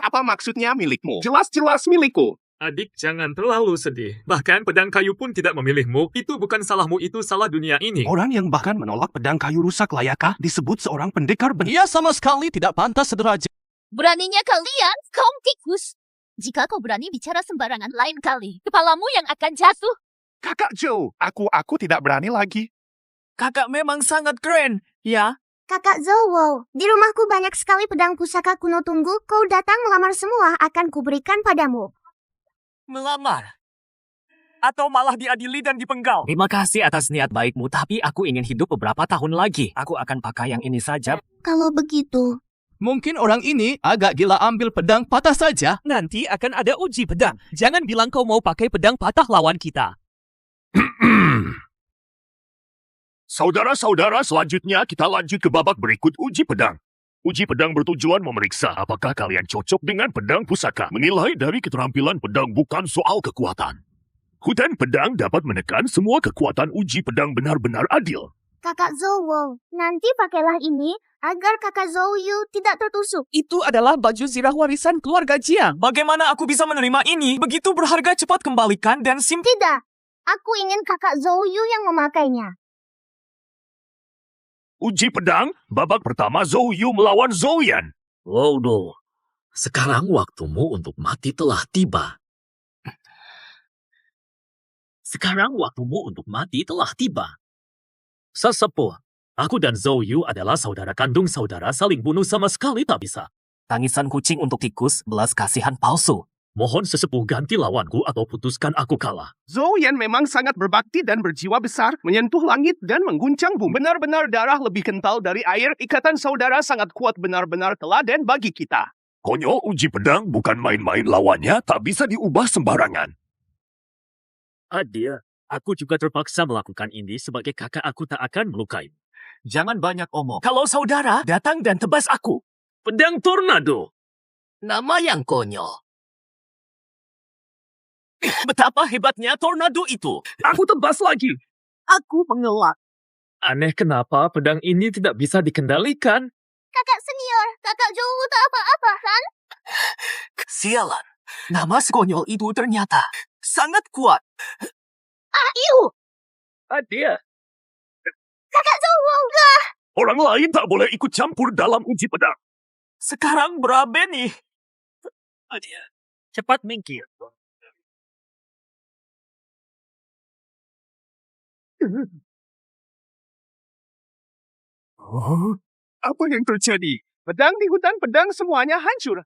Apa maksudnya milikmu? Jelas-jelas milikku. Adik, jangan terlalu sedih. Bahkan pedang kayu pun tidak memilihmu. Itu bukan salahmu, itu salah dunia ini. Orang yang bahkan menolak pedang kayu rusak layakkah disebut seorang pendekar benih? Ia sama sekali tidak pantas sederajat. Beraninya kalian, kaum tikus. Jika kau berani bicara sembarangan lain kali, kepalamu yang akan jatuh. Kakak Zhou, aku tidak berani lagi. Kakak memang sangat keren, ya? Kakak Zhou, di rumahku banyak sekali pedang pusaka kuno. Tunggu kau datang melamar semua akan kuberikan padamu. Melamar? Atau malah diadili dan dipenggal? Terima kasih atas niat baikmu, tapi aku ingin hidup beberapa tahun lagi. Aku akan pakai yang ini saja. Kalau begitu, Mungkin orang ini agak gila ambil pedang patah saja. Nanti akan ada uji pedang. Jangan bilang kau mau pakai pedang patah lawan kita. Saudara-saudara, selanjutnya kita lanjut ke babak berikut uji pedang. Uji pedang bertujuan memeriksa apakah kalian cocok dengan pedang pusaka. Menilai dari keterampilan pedang bukan soal kekuatan. Hutan pedang dapat menekan semua kekuatan. Uji pedang benar-benar adil. Kakak Zhou, nanti pakailah ini agar kakak Zhou Yu tidak tertusuk. Itu adalah baju zirah warisan keluarga Jiang. Bagaimana aku bisa menerima ini? Begitu berharga, cepat kembalikan dan simpan. Tidak, aku ingin kakak Zhou Yu yang memakainya. Uji pedang, babak pertama Zhou Yu melawan Zhou Yan. Waduh, sekarang waktumu untuk mati telah tiba. Sekarang waktumu untuk mati telah tiba. Sesepuh, aku dan Zhou Yu adalah saudara kandung. Saudara saling bunuh sama sekali tak bisa. Tangisan kucing untuk tikus, belas kasihan palsu. Mohon sesepuh ganti lawanku atau putuskan aku kalah. Zhou Yan memang sangat berbakti dan berjiwa besar, menyentuh langit dan mengguncang bumi. Benar-benar darah lebih kental dari air. Ikatan saudara sangat kuat, benar-benar teladan bagi kita. Konyol, uji pedang bukan main-main, lawannya tak bisa diubah sembarangan. Adil, aku juga terpaksa melakukan ini sebagai kakak. Aku tak akan melukai. Jangan banyak omong. Kalau saudara, datang dan tebas aku. Pedang tornado. Nama yang konyol. Betapa hebatnya tornado itu. Aku tebas lagi. Aku mengelak. Aneh kenapa pedang ini tidak bisa dikendalikan. Kakak senior, kakak Zhou tak apa-apa kan? Sialan. Nama sekonyol itu ternyata sangat kuat. Iu, Adil, kakak Zhou, orang lain tak boleh ikut campur dalam uji pedang. Sekarang berabe nih. Adil, cepat minggir. Oh, apa yang terjadi? Pedang di hutan pedang semuanya hancur.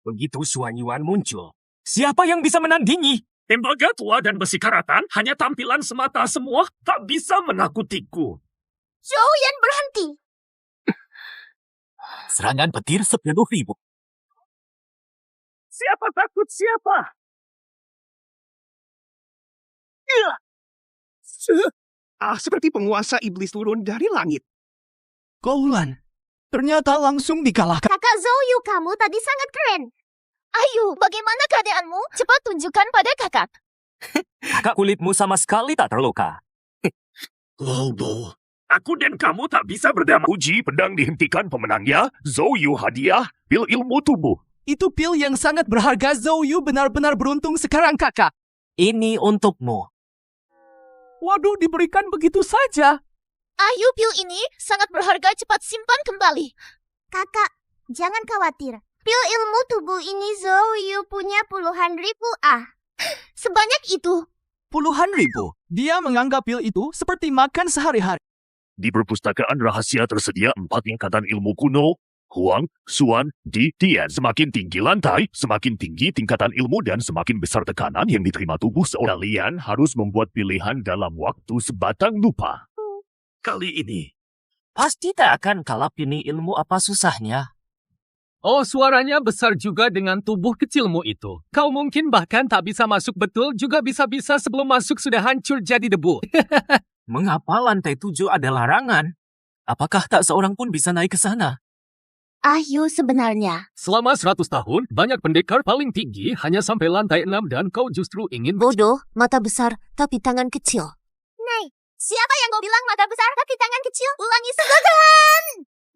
Begitu Xuan Yuan muncul, siapa yang bisa menandingi? Tembaga tua dan besi karatan hanya tampilan semata, semua tak bisa menakutiku. Zhou Yan berhenti. Serangan petir 10.000. Siapa takut siapa? Seperti penguasa iblis turun dari langit. Goulan, ternyata langsung dikalahkan. Kakak Zouyu, kamu tadi sangat keren. Ayo, bagaimana keadaanmu? Cepat tunjukkan pada kakak. Kakak kulitmu sama sekali tak terluka. Lobo, aku dan kamu tak bisa berdamai. Uji pedang dihentikan pemenangnya. Zouyu hadiah, pil ilmu tubuh. Itu pil yang sangat berharga. Zouyu benar-benar beruntung sekarang, kakak. Ini untukmu. Waduh, diberikan begitu saja. Ayo, pil ini sangat berharga, cepat simpan kembali. Kakak, jangan khawatir. Pil ilmu tubuh ini Zouyu punya puluhan ribu Sebanyak itu. Puluhan ribu. Dia menganggap pil itu seperti makan sehari-hari. Di perpustakaan rahasia tersedia 4 tingkatan ilmu kuno. Huang, Suan, Di, Tian. Semakin tinggi lantai, semakin tinggi tingkatan ilmu dan semakin besar tekanan yang diterima tubuh seorang. Kalian harus membuat pilihan dalam waktu sebatang lupa. Kali ini, Pasti tak akan kalah pilih ilmu apa susahnya. Oh, suaranya besar juga dengan tubuh kecilmu itu. Kau mungkin bahkan tak bisa masuk betul, juga bisa-bisa sebelum masuk sudah hancur jadi debu. Mengapa lantai 7 ada larangan? Apakah tak seorang pun bisa naik ke sana? Ayo sebenarnya. Selama 100 tahun, banyak pendekar paling tinggi hanya sampai lantai 6 dan kau justru ingin... Bodoh, mata besar, tapi tangan kecil. Nay, siapa yang kau bilang mata besar tapi tangan kecil? Ulangi sebentar.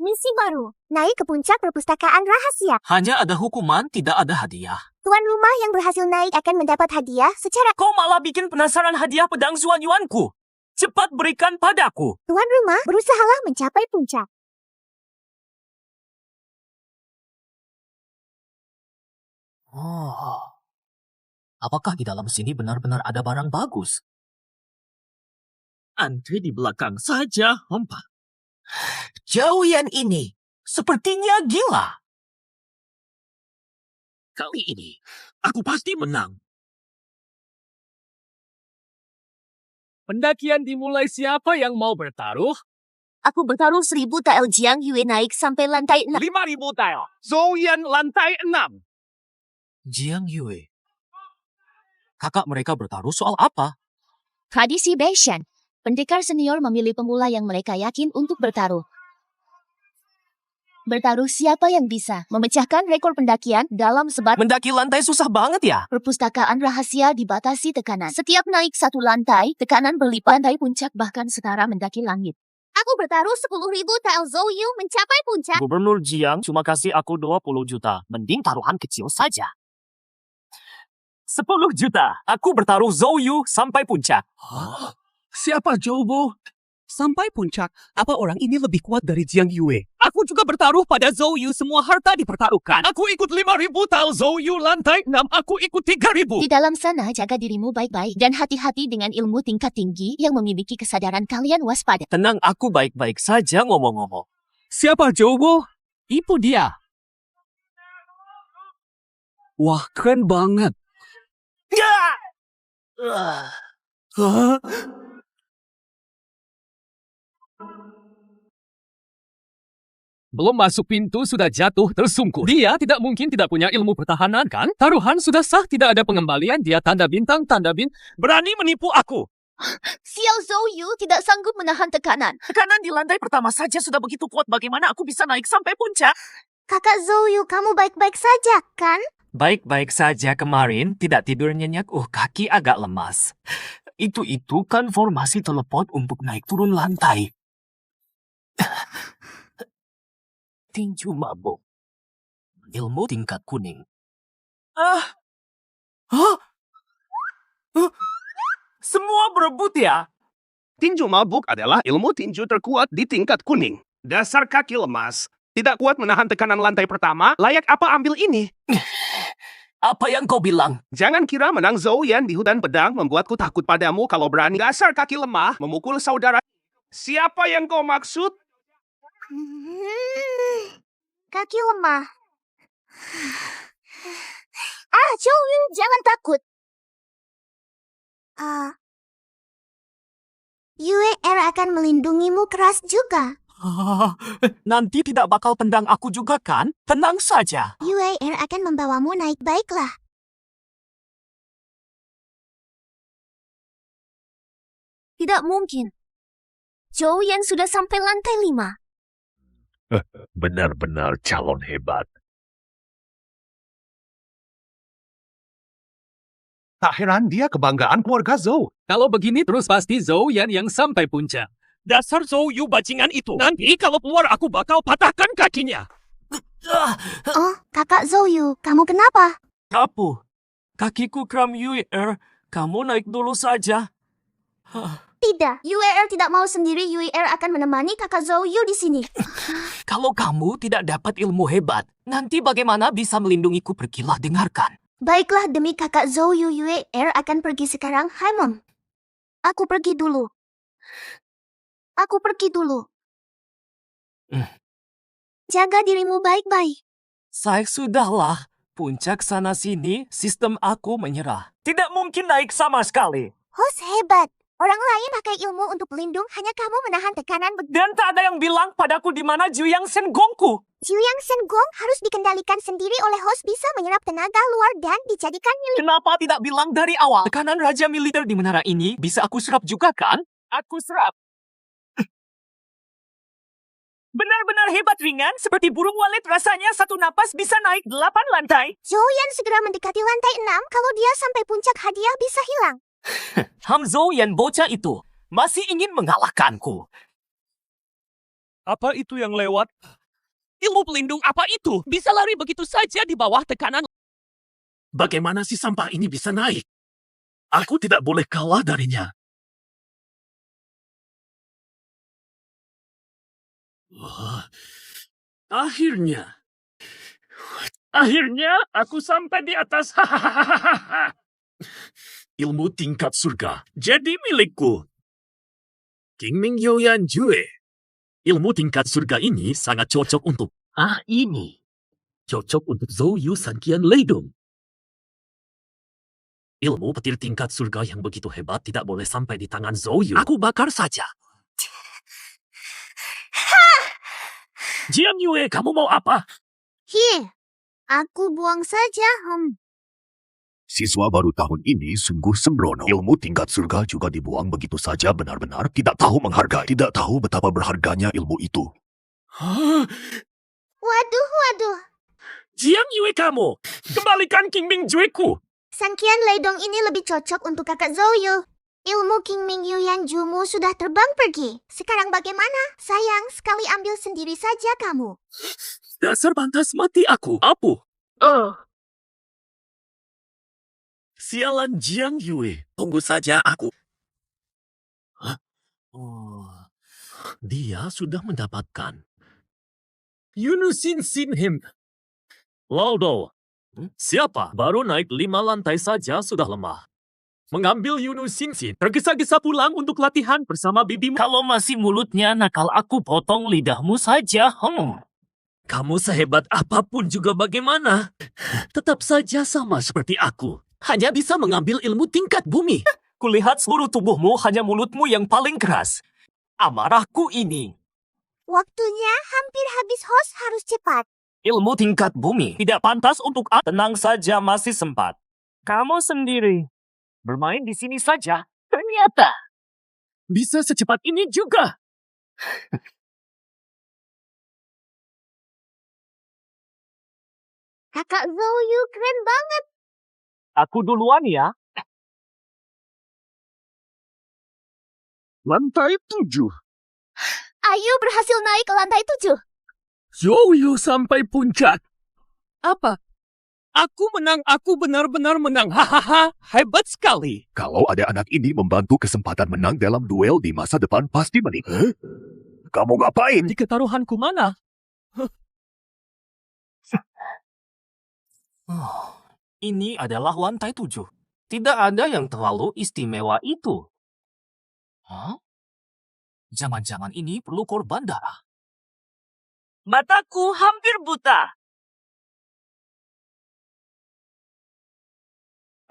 Misi baru, naik ke puncak perpustakaan rahasia. Hanya ada hukuman, tidak ada hadiah. Tuan rumah yang berhasil naik akan mendapat hadiah secara... Kau malah bikin penasaran hadiah pedang Zuan Yuanku. Cepat berikan padaku. Tuan rumah berusahalah mencapai puncak. Oh, apakah di dalam sini benar-benar ada barang bagus? Antri di belakang saja, Ompa. Jauhian ini sepertinya gila. Kali ini, aku pasti menang. Pendakian dimulai, siapa yang mau bertaruh? Aku bertaruh 1000 tael Jiang Yue naik sampai lantai 6. 5.000 tael. Zouyan lantai 6. Jiang Yue. Kakak mereka bertaruh soal apa? Tradisi Beishan. Pendekar senior memilih pemula yang mereka yakin untuk bertaruh. Bertaruh siapa yang bisa memecahkan rekor pendakian dalam sebat. Mendaki lantai susah banget ya? Perpustakaan rahasia dibatasi tekanan. Setiap naik satu lantai, tekanan berlipat. Lantai puncak bahkan setara mendaki langit. Aku bertaruh 10.000 tael Zouyu mencapai puncak. Gubernur Jiang cuma kasih aku 20 juta. Mending taruhan kecil saja. 10 juta. Aku bertaruh Zouyu sampai puncak. Siapa Jobo? Sampai puncak, apa orang ini lebih kuat dari Jiang Yue? Aku juga bertaruh pada Zouyu, semua harta dipertaruhkan. Aku ikut 5.000 tael Zouyu lantai 6, aku ikut 3.000. Di dalam sana, jaga dirimu baik-baik dan hati-hati dengan ilmu tingkat tinggi yang memiliki kesadaran kalian waspada. Tenang, aku baik-baik saja ngomong-ngomong. Siapa Jobo? Itu dia. Wah, keren banget. Hah? Belum masuk pintu sudah jatuh tersungkur. Dia tidak mungkin tidak punya ilmu pertahanan, kan? Taruhan sudah sah, tidak ada pengembalian. Dia tanda bintang, berani menipu aku. Xiao Zouyu tidak sanggup menahan tekanan. Tekanan di lantai pertama saja sudah begitu kuat, bagaimana aku bisa naik sampai puncak? Kakak Zouyu, kamu baik-baik saja, kan? Baik-baik saja kemarin, tidak tidur nyenyak, kaki agak lemas. Itu kan formasi teleport untuk naik turun lantai. Tinju mabuk. Ilmu tingkat kuning. Semua berebut ya? Tinju mabuk adalah ilmu tinju terkuat di tingkat kuning. Dasar kaki lemas. Tidak kuat menahan tekanan lantai pertama, layak apa ambil ini? Apa yang kau bilang? Jangan kira menang Zouyan di hutan pedang membuatku takut padamu kalau berani. Dasar kaki lemah memukul saudara. Siapa yang kau maksud? Kaki lemah. Zouyu, jangan takut. Yue akan melindungimu keras juga. Nanti tidak bakal tendang aku juga kan? Tenang saja. UAR akan membawamu naik baiklah. Tidak mungkin. Zhou Yan sudah sampai lantai 5. Benar-benar calon hebat. Tak heran dia kebanggaan keluarga Zhou. Kalau begini terus pasti Zhou Yan yang sampai puncak. Dasar Zhou Yu bajingan itu. Nanti kalau keluar aku bakal patahkan kakinya. Oh, kakak Zhou Yu, kamu kenapa? Apa? Kakiku kram UAR. Kamu naik dulu saja. Tidak, UAR tidak mau sendiri. UAR akan menemani kakak Zhou Yu di sini. Kalau kamu tidak dapat ilmu hebat, nanti bagaimana bisa melindungiku? Pergilah dengarkan. Baiklah, demi kakak Zhou Yu, UAR akan pergi sekarang. Hai, Mom. Aku pergi dulu. Jaga dirimu baik-baik. Saya sudahlah. Puncak sana-sini, sistem aku menyerah. Tidak mungkin naik sama sekali. Host hebat. Orang lain pakai ilmu untuk pelindung, hanya kamu menahan tekanan. Dan tak ada yang bilang padaku di mana Juyang Senggongku. Juyang Senggong harus dikendalikan sendiri oleh host, bisa menyerap tenaga luar dan dijadikan milik. Kenapa tidak bilang dari awal? Tekanan raja militer di menara ini bisa aku serap juga kan? Aku serap. Benar-benar hebat ringan, seperti burung walet rasanya satu napas bisa naik 8 lantai. Zhou Yan segera mendekati lantai 6, kalau dia sampai puncak hadiah bisa hilang. Hamzhou Yan bocah itu masih ingin mengalahkanku. Apa itu yang lewat? Ilmu pelindung apa itu? Bisa lari begitu saja di bawah tekanan. Bagaimana si sampah ini bisa naik? Aku tidak boleh kalah darinya. Wah, akhirnya aku sampai di atas. Ilmu tingkat surga jadi milikku. Qingming Youyan Jue. Ilmu tingkat surga ini sangat cocok untuk ini. Cocok untuk Zhou Yu Sanqian Leidong. Ilmu petir tingkat surga yang begitu hebat tidak boleh sampai di tangan Zhou Yu. Aku bakar saja. Jiang Yue, kamu mau apa? Aku buang saja. Siswa baru tahun ini sungguh sembrono. Ilmu tingkat surga juga dibuang begitu saja, benar-benar tidak tahu menghargai. Tidak tahu betapa berharganya ilmu itu. Waduh. Jiang Yue kamu, kembalikan Qingming Jue-ku. Sanqian Leidong ini lebih cocok untuk kakak Zhou Yu. Ilmu Qingming Yuyan Jumu sudah terbang pergi. Sekarang bagaimana? Sayang, sekali ambil sendiri saja kamu. Dasar pantas mati aku. Apa? Sialan Jiang Yue. Tunggu saja aku. Dia sudah mendapatkan. Yunusin Sinhim. Laudo. Siapa? Baru naik 5 lantai saja sudah lemah. Mengambil Yunusin Sin. Tergesa-gesa pulang untuk latihan bersama bibimu. Kalau masih mulutnya nakal, aku potong lidahmu saja. Kamu sehebat apapun juga bagaimana? Tetap saja sama seperti aku. Hanya bisa mengambil ilmu tingkat bumi. Kulihat seluruh tubuhmu, hanya mulutmu yang paling keras. Amarahku ini. Waktunya hampir habis, host harus cepat. Ilmu tingkat bumi tidak pantas untuk tenang saja, masih sempat. Kamu sendiri bermain di sini saja. Ternyata Bisa secepat ini juga. Kakak Zhou Yu keren banget. aku duluan ya. Lantai 7. Ayu berhasil naik ke lantai 7. Zhou Yu sampai puncak. Apa? Aku menang, aku benar-benar menang. Hahaha, hebat sekali. Kalau ada anak ini membantu kesempatan menang dalam duel di masa depan pasti menang. Kamu ngapain? Di ketaruhanku mana? Ini adalah lantai 7. Tidak ada yang terlalu istimewa itu. Jangan-jangan ini perlu korban darah. Mataku hampir buta.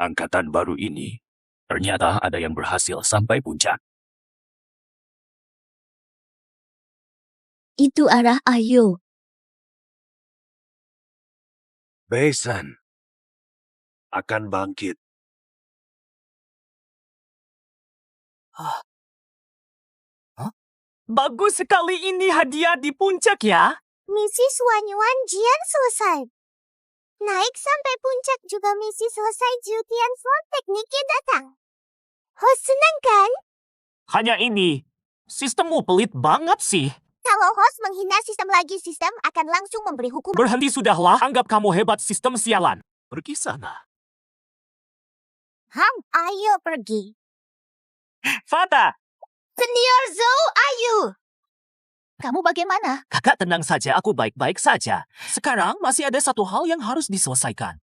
Angkatan baru ini, ternyata ada yang berhasil sampai puncak. Itu arah Ayo. Beishan akan bangkit. Bagus sekali ini hadiah di puncak ya. Misi Suanyuan Jian selesai. Naik sampai puncak juga misi selesai. Jutian slot tekniknya datang. Host senang kan? Hanya ini. Sistemmu pelit banget sih. Kalau host menghina sistem lagi, sistem akan langsung memberi hukuman. Berhenti sudahlah. Anggap kamu hebat sistem sialan. Pergi sana. Ayo pergi. Fata, Senior Zou, ayo. Kamu bagaimana? kakak tenang saja. Aku baik-baik saja. Sekarang masih ada satu hal yang harus diselesaikan.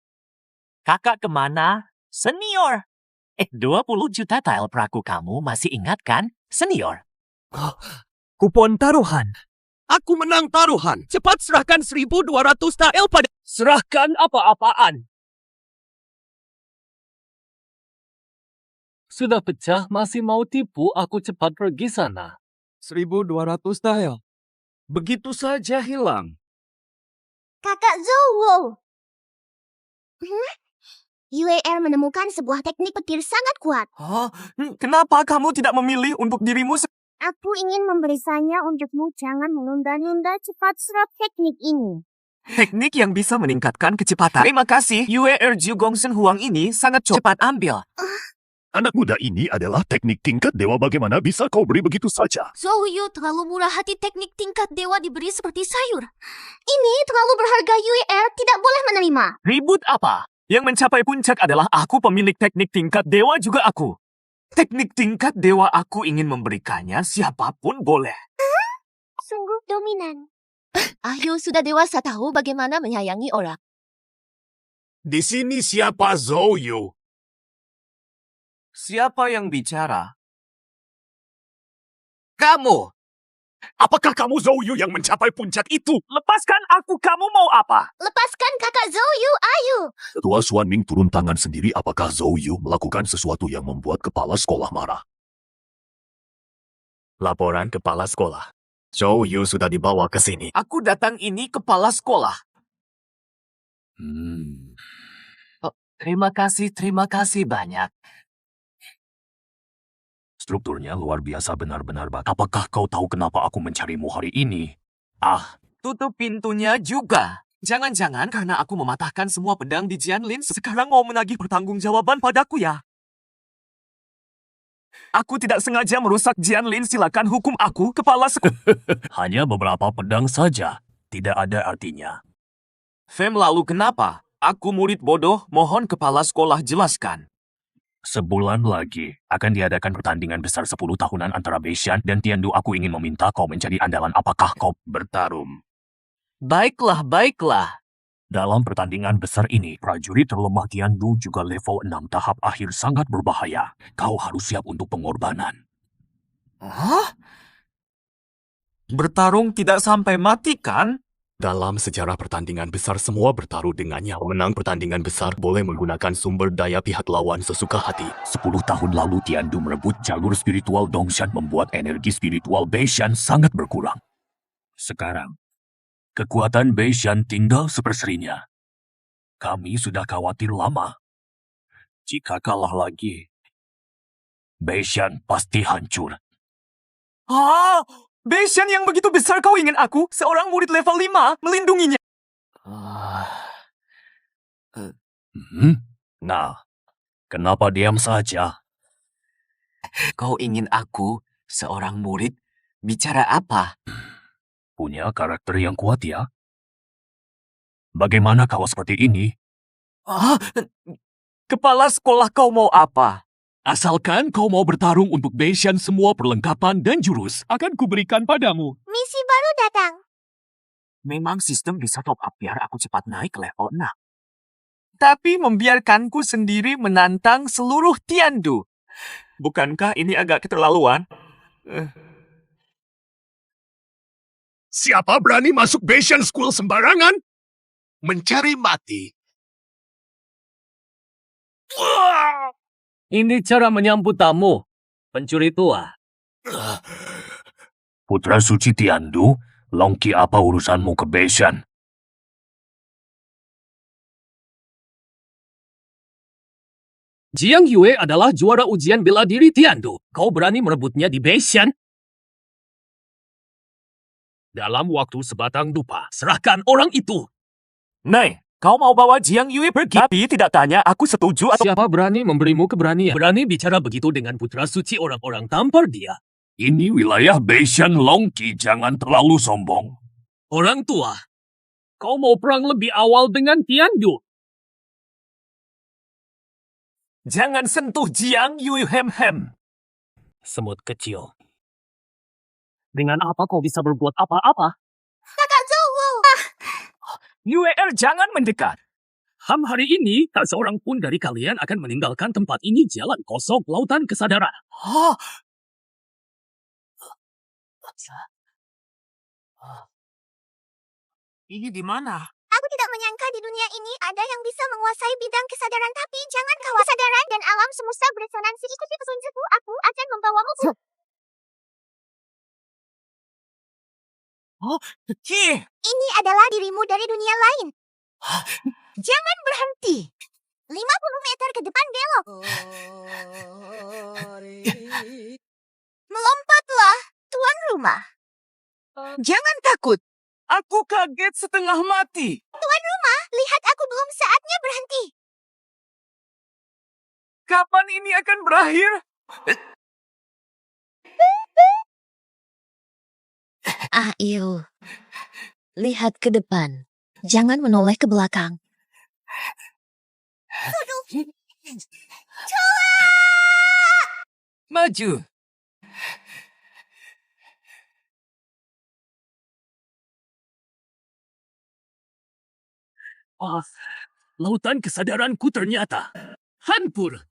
Kakak kemana? Senior. 20 juta tile peraku kamu masih ingat kan? Senior. Kupon taruhan. Aku menang taruhan. Cepat serahkan 1.200 TL pada... Serahkan apa-apaan. Sudah pecah, masih mau tipu, aku cepat pergi sana. 1.200 TL. Begitu saja hilang. Kakak Zou. UAR menemukan sebuah teknik petir sangat kuat. Kenapa kamu tidak memilih untuk dirimu Aku ingin memberikannya untukmu. Jangan menunda-nunda, cepat serap teknik ini. teknik yang bisa meningkatkan kecepatan? Terima kasih. UAR Jugongsen Huang ini sangat cepat ambil. Anak muda ini adalah teknik tingkat dewa. Bagaimana bisa kau beri begitu saja? Zou Yu terlalu murah hati. Teknik tingkat dewa diberi seperti sayur. Ini terlalu berharga. UAR tidak boleh menerima. Ribut apa? Yang mencapai puncak adalah aku, pemilik teknik tingkat dewa juga aku. Teknik tingkat dewa aku ingin memberikannya siapapun boleh. Sungguh dominan. Ayo sudah dewasa, tahu bagaimana menyayangi orang. Di sini siapa Zou Yu? Siapa yang bicara? Kamu! Apakah kamu Zou Yu yang mencapai puncak itu? Lepaskan aku, kamu mau apa? Lepaskan kakak Zou Yu, ayo. Ketua Xuan Ming turun tangan sendiri. Apakah Zou Yu melakukan sesuatu yang membuat kepala sekolah marah? Laporan kepala sekolah. Zou Yu sudah dibawa ke sini. Aku datang ini kepala sekolah. Terima kasih banyak. Strukturnya luar biasa, benar-benar bagus. Apakah kau tahu kenapa aku mencarimu hari ini? Tutup pintunya juga. Jangan-jangan karena aku mematahkan semua pedang di Jianlin, sekarang mau menagih pertanggungjawaban padaku ya? Aku tidak sengaja merusak Jianlin, silakan hukum aku, kepala sekolah. Hanya beberapa pedang saja. Tidak ada artinya. Fem, lalu kenapa? Aku murid bodoh, mohon kepala sekolah jelaskan. Sebulan lagi akan diadakan pertandingan besar 10 tahunan antara Beishan dan Tiandu. Aku ingin meminta kau menjadi andalan. Apakah kau bertarung? Baiklah. Dalam pertandingan besar ini, prajurit terlemah Tiandu juga level 6 tahap akhir sangat berbahaya. Kau harus siap untuk pengorbanan. Bertarung tidak sampai mati kan? Dalam sejarah pertandingan besar, semua bertaruh dengannya. Menang pertandingan besar boleh menggunakan sumber daya pihak lawan sesuka hati. 10 tahun lalu Tiandu merebut jalur spiritual Dongshan, membuat energi spiritual Beishan sangat berkurang. Sekarang, kekuatan Beishan tinggal seperserinya. Kami sudah khawatir lama. Jika kalah lagi, Beishan pasti hancur. Beishan yang begitu besar, kau ingin aku, seorang murid level 5, melindunginya? Nah, kenapa diam saja? Kau ingin aku, seorang murid, bicara apa? Punya karakter yang kuat ya? Bagaimana kau seperti ini? Kepala sekolah, kau mau apa? Asalkan kau mau bertarung untuk Beishan, semua perlengkapan dan jurus akan kuberikan padamu. Misi baru datang. Memang sistem bisa top up biar aku cepat naik ke level 6. Tapi membiarkanku sendiri menantang seluruh Tiandu. Bukankah ini agak keterlaluan? Siapa berani masuk Beishan School sembarangan? Mencari mati. Ini cara menyambut tamu, pencuri tua. Putra suci Tiandu, Longki, apa urusanmu ke Beishan? Jiang Yue adalah juara ujian bela diri Tiandu. Kau berani merebutnya di Beishan? Dalam waktu sebatang dupa, serahkan orang itu. Nei, kau mau bawa Jiang Yue pergi? Tapi tidak tanya aku setuju atau... Siapa berani memberimu keberanian? Berani bicara begitu dengan putra suci orang-orang tampar dia. Ini wilayah Beishan, Longki. Jangan terlalu sombong. Orang tua, kau mau perang lebih awal dengan Tiandu. Jangan sentuh Jiang Yue hem-hem. Semut kecil. Dengan apa kau bisa berbuat apa-apa? Kakak Zou! Yue jangan mendekat. Hari ini, tak seorang pun dari kalian akan meninggalkan tempat ini. Jalan kosong, lautan kesadaran. Ini di mana? Aku tidak menyangka di dunia ini ada yang bisa menguasai bidang kesadaran, tapi jangan khawatir. Kesadaran dan alam semesta beresonansi. Ikuti petunjukku, aku akan membawamu ke... Ki! Ini adalah dirimu dari dunia lain. Jangan berhenti. 50 meter ke depan belok. Melompatlah, tuan rumah. Jangan takut. Aku kaget setengah mati. Tuan rumah, lihat aku belum saatnya berhenti. Kapan ini akan berakhir? Ayo, lihat ke depan. Jangan menoleh ke belakang. Maju. Lautan kesadaranku ternyata hancur.